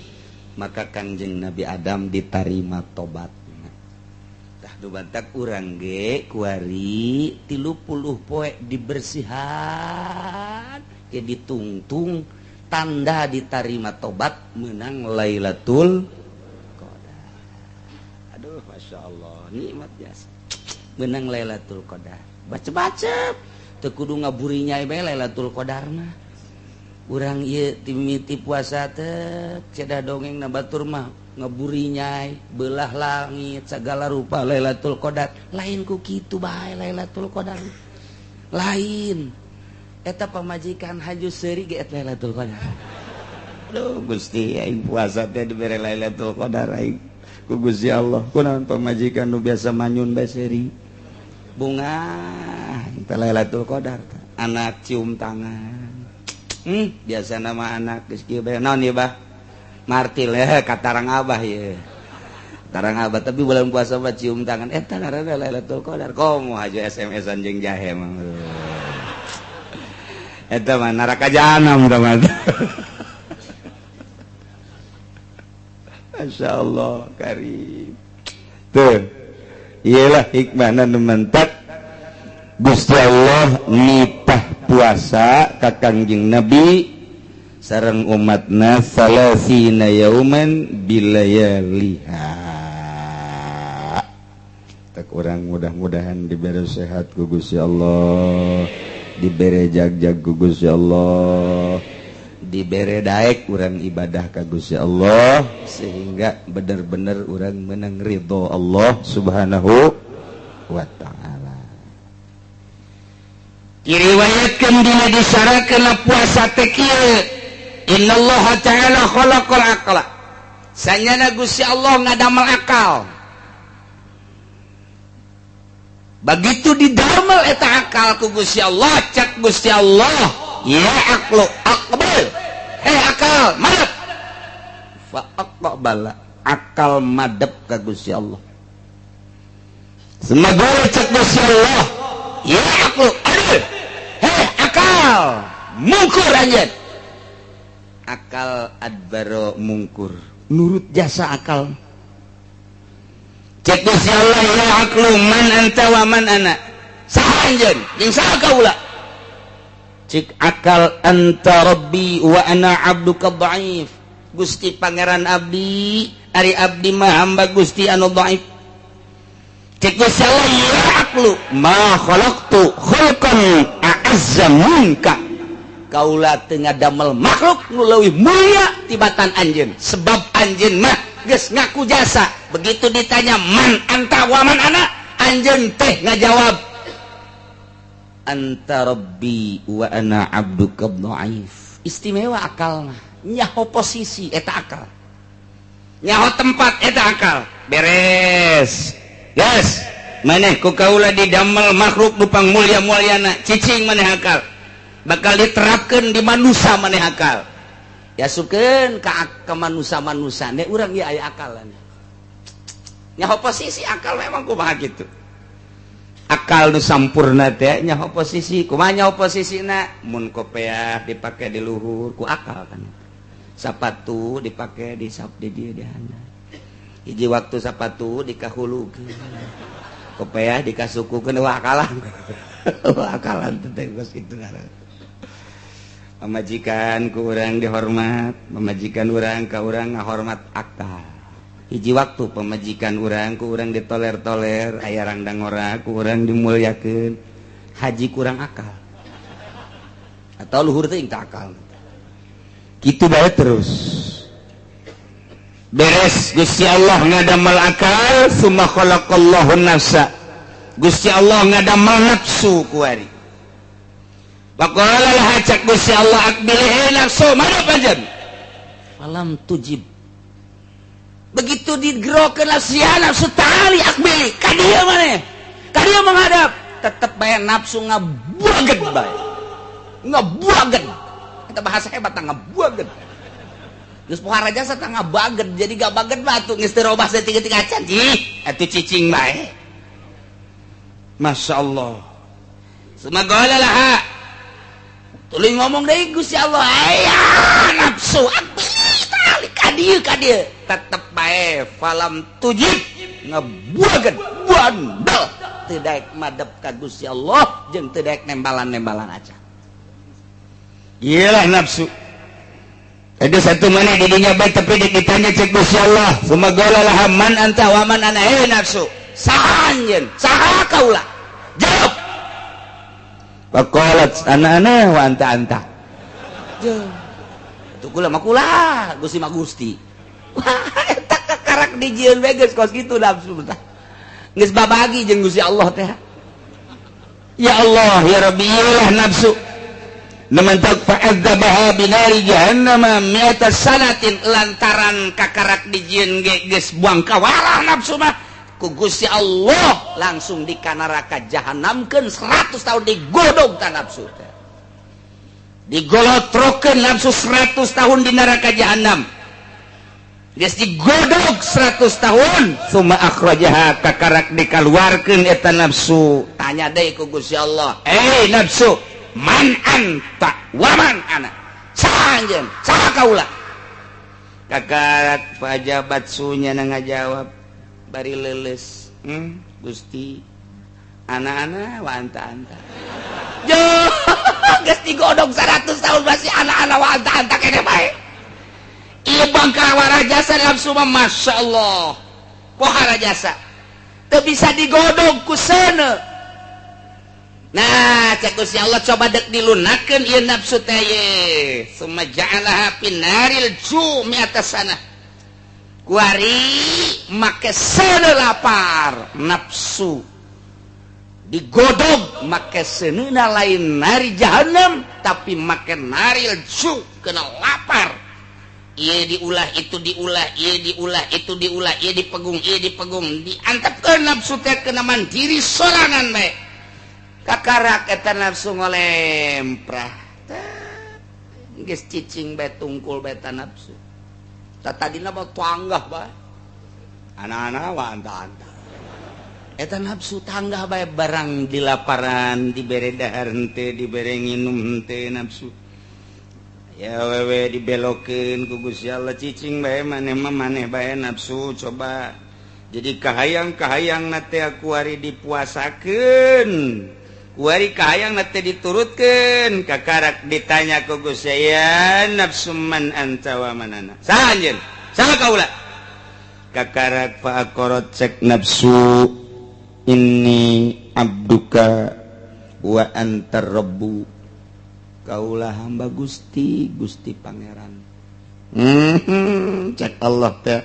maka Kangjeng Nabi Adam ditarima tobatna. Tah dumadak urang ge kuari 30 poe dibersihan ge ditungtung tanda ditarima tobat menang Lailatul Masya Allah, nikmat biasa. Menang Lailatul Qadar. Baca-baca. Teu kudu ngaburi nyai bae Lailatul Qadar mah. Urang ieu timiti puasa teh cedah dongeng na batur mah ngaburi nyai, belah langit segala rupa Lailatul Qadar. Lain ku kitu bae Lailatul Qadar. Lain. Eta pamajikan haju seuri ge eta Lailatul Qadar. Aduh Gusti aing puasa teh dibere Lailatul Qadar aing. Ku Gusti Allah kunaon pamajikan nu biasa manyun bae seuri bunga teh Lailatul Qadar anak cium tangan biasa nama anak geus kieu bae naon ieu bah martil katarang abah ye tarang abah tapi bulan puasa mah cium tangan eta ngaranna Lailatul Qadar komo haju SMS-an jeung jahe mah eta mah neraka jahanam tah mah Masya Allah karim tuh iyalah hikmahna nu mentak Gusti Allah nitah puasa ka Kangjeng Nabi sareng umatna salasina yauman bilayaliha tak urang mudah-mudahan dibere sehat ku Gusti Allah dibere jag-jag ku Gusti Allah dibere daek urang ibadah ka Gusti Allah sehingga bener-bener urang menang ridho Allah Subhanahu wa taala. Diriwayatkeun dina disyaratkeun puasa teh kieu innallaha ta'ala khalaqal aqla sanyana Gusti Allah ngadamel akal begitu didamel eta akal ku Gusti Allah cak Gusti Allah ya aqlu aqbal akal madep fa aqbala akal madep ka Gusti Allah semoga cek Gusti Allah ya aqlu adil akal mungkur anjeun akal adbaro mungkur nurut jasa akal cek Gusti Allah ya aqlu man anta wa man ana saha anjeun jeung saha kaula cik akal anta rabbi wa ana abduka dhaif Gusti pangeran abdi ari abdi mah hamba Gusti anu dhaif cik Gusti Allah ya aqlu ma khalaqtu khalqan a'azza minka kaula teu ngadamel makhluk nu leuwih mulia tibatan anjeun sebab anjeun mah geus ngaku jasa begitu ditanya man anta wa man ana anjeun teh ngajawab anta rabbi wa ana abduka dhaif istimewa akal mah nyaho posisi eta akal nyaho tempat eta akal beres yes maneh ku kaula didamel makhluk nu pangmulia-muliana cicing maneh akal bakal diterapkeun di manusia maneh akal sukeun ka manusia-manusia nek urang ieu aya akalan nya oposisi akal memang kumaha kitu akal nu sampurna teh nya oposisi kumaha nya oposisina mun kopiah dipake di luhur ku akal kan sapatu dipake di dieu di handap hiji waktu sapatu dikahulukeun kopiah dikasukukeun akalan akalan teh geus kitu ngaranna pamajikan ku urang dihormat pamajikan urang ka urang ngahormat akal hiji waktu pemajikan urang ku urang ditoler-toler aya randang ora ku urang dimulyakeun haji kurang akal atau luhur teh teu akal kitu bae terus beres Gusti Allah ngadamel akal summa khalaqallahu nafsa Gusti Allah ngadamel nafsu ku ari Faqala laha cak Gusti Allah akbil nafsu mana panjen falam tujib begitu digerokeun sia nafsu tali akbil ka dieu maneh ka dieu menghadap tetep bae nafsu ngabuaget bae ngabuaget eta bahasa hebat ngabuaget geus pohara jasa tah ngabaget jadi gabaget mah atuh geus teu robah saeutik-eutik acan ih atuh cicing bae masyaallah sumagala laha tuluy ngomong deui Gusti Allah aya nafsu akbil tali ka dieu tetep bae falam tujib ngabuaget bandel teu daek madep ka Gusti Allah jeung teu daek nembalan-nembalan acan ieu lah nafsu ada satu mana di dinya bae tapi ditanya cek Gusti Allah sumagala laha man anta wa man ana nafsu saha anjeun saha kaula jawab faqalat ana wa anta tuh kula mah kula Gusti mah Gusti eta kakarak dijieun we geus kos kitu nafsu tah geus babagi jeung Gusti Allah teh ya Allah ya Rabbi ilah nafsu namantak fa'adzabaha binari jahannam mi'ata sanatin lantaran kakarak dijieun ge geus buang kawarah nafsu mah ku Gusti Allah langsung di ka neraka jahanamkeun 100 tahun digodog ka nafsu teh digolotrokeun nafsu 100 tahun di neraka jahanam geus digodog 100 tahun summa akhrajaha kakarak dikaluarkeun eta nafsu tanya deui ku Gusti Allah nafsu man anta wa man ana saha anjeun saha kaula kakarak pajabat sunya ngajawab bari leuleus Gusti anak-anak wa anta geus digodog 100 tahun masih anak-anak wa anta kene bae ieu bangka warajasa nafsu mah masyaallah pohara jasa teu bisa digodog ku seuneu nah cek Gusti Allah coba dek dilunakeun ieu nafsu teh ye summa ja'alaha finaril jumi atas sana kuari make seuneu lapar nafsu digodog make seuneuna lain nari jahanam tapi make naril ju kena lapar ieu diulah itu diulah ieu diulah itu diulah ieu dipegung diantepkeun nafsu teh kena mandiri sorangan bae kakarak eta nafsu ngolemprah geus cicing bae tungkul bae ta nafsu tadina mah tanggah bae anak-anak wa anta-anta eta nafsu tanggah bae barang di laparan dibere dahar henteu dibere nginum henteu nafsu ya wewe dibelokeun ku Gusti Allah cicing bae maneh mah maneh bae nafsu coba jadi kahayang teh aku ari dipuasakeun kuari kahayang teh diturutkeun kakarak ditanya ku Gusti ya nafsu man anta wa manana saha anjeun saha kaula kakarak fa aqarat cek nafsu inni abduka wa antar rabbu kaulah hamba Gusti pangeran cek Allah teh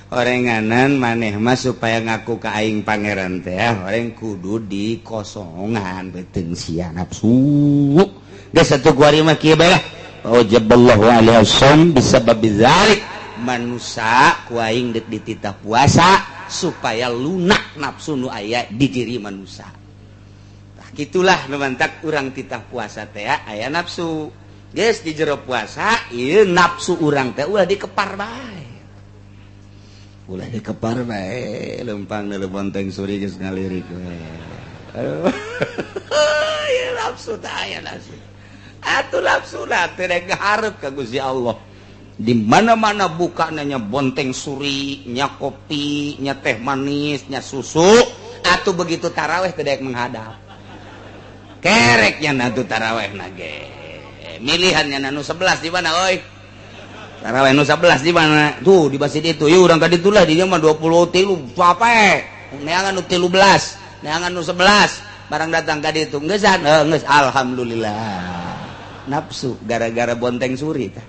orenganan maneh mah supaya ngaku ka aing pangeran teh oreng kudu dikosongan beuteung sia nafsu geus atuh kuari mah kieu bae lah wajaballahu alaihi wasallam bisababi dzalik manusia ku aing deuk dititah puasa supaya lunak nafsu nu aya di diri manusia. Tah kitulah nu mantak urang titah puasa teh aya nafsu. Guys di jero puasa ieu nafsu urang teh ulah dikepar bae. Ulah dikepar bae, lempang na bonteng suri geus ngalirik we. Aduh. Ya nafsu teh aya nafsu. Atuh nafsu teh rek hareup ka Gusti Allah. Di mana-mana buka nya bonteng suri, nya kopi, nya teh manis, nya susu, atuh begitu taraweh teh daek menghadap. Kereknya nantu taraweh nage. Milihannya nanu 11 di mana oi? Taraweh nu 11 di mana? Tuh di masjid itu. Yuk urang ka ditu lah di dieu mah 23 pape. Neangan nu 13, neangan nu 11. Barang datang ka ditu geus geus alhamdulillah. Nafsu gara-gara bonteng suri tah.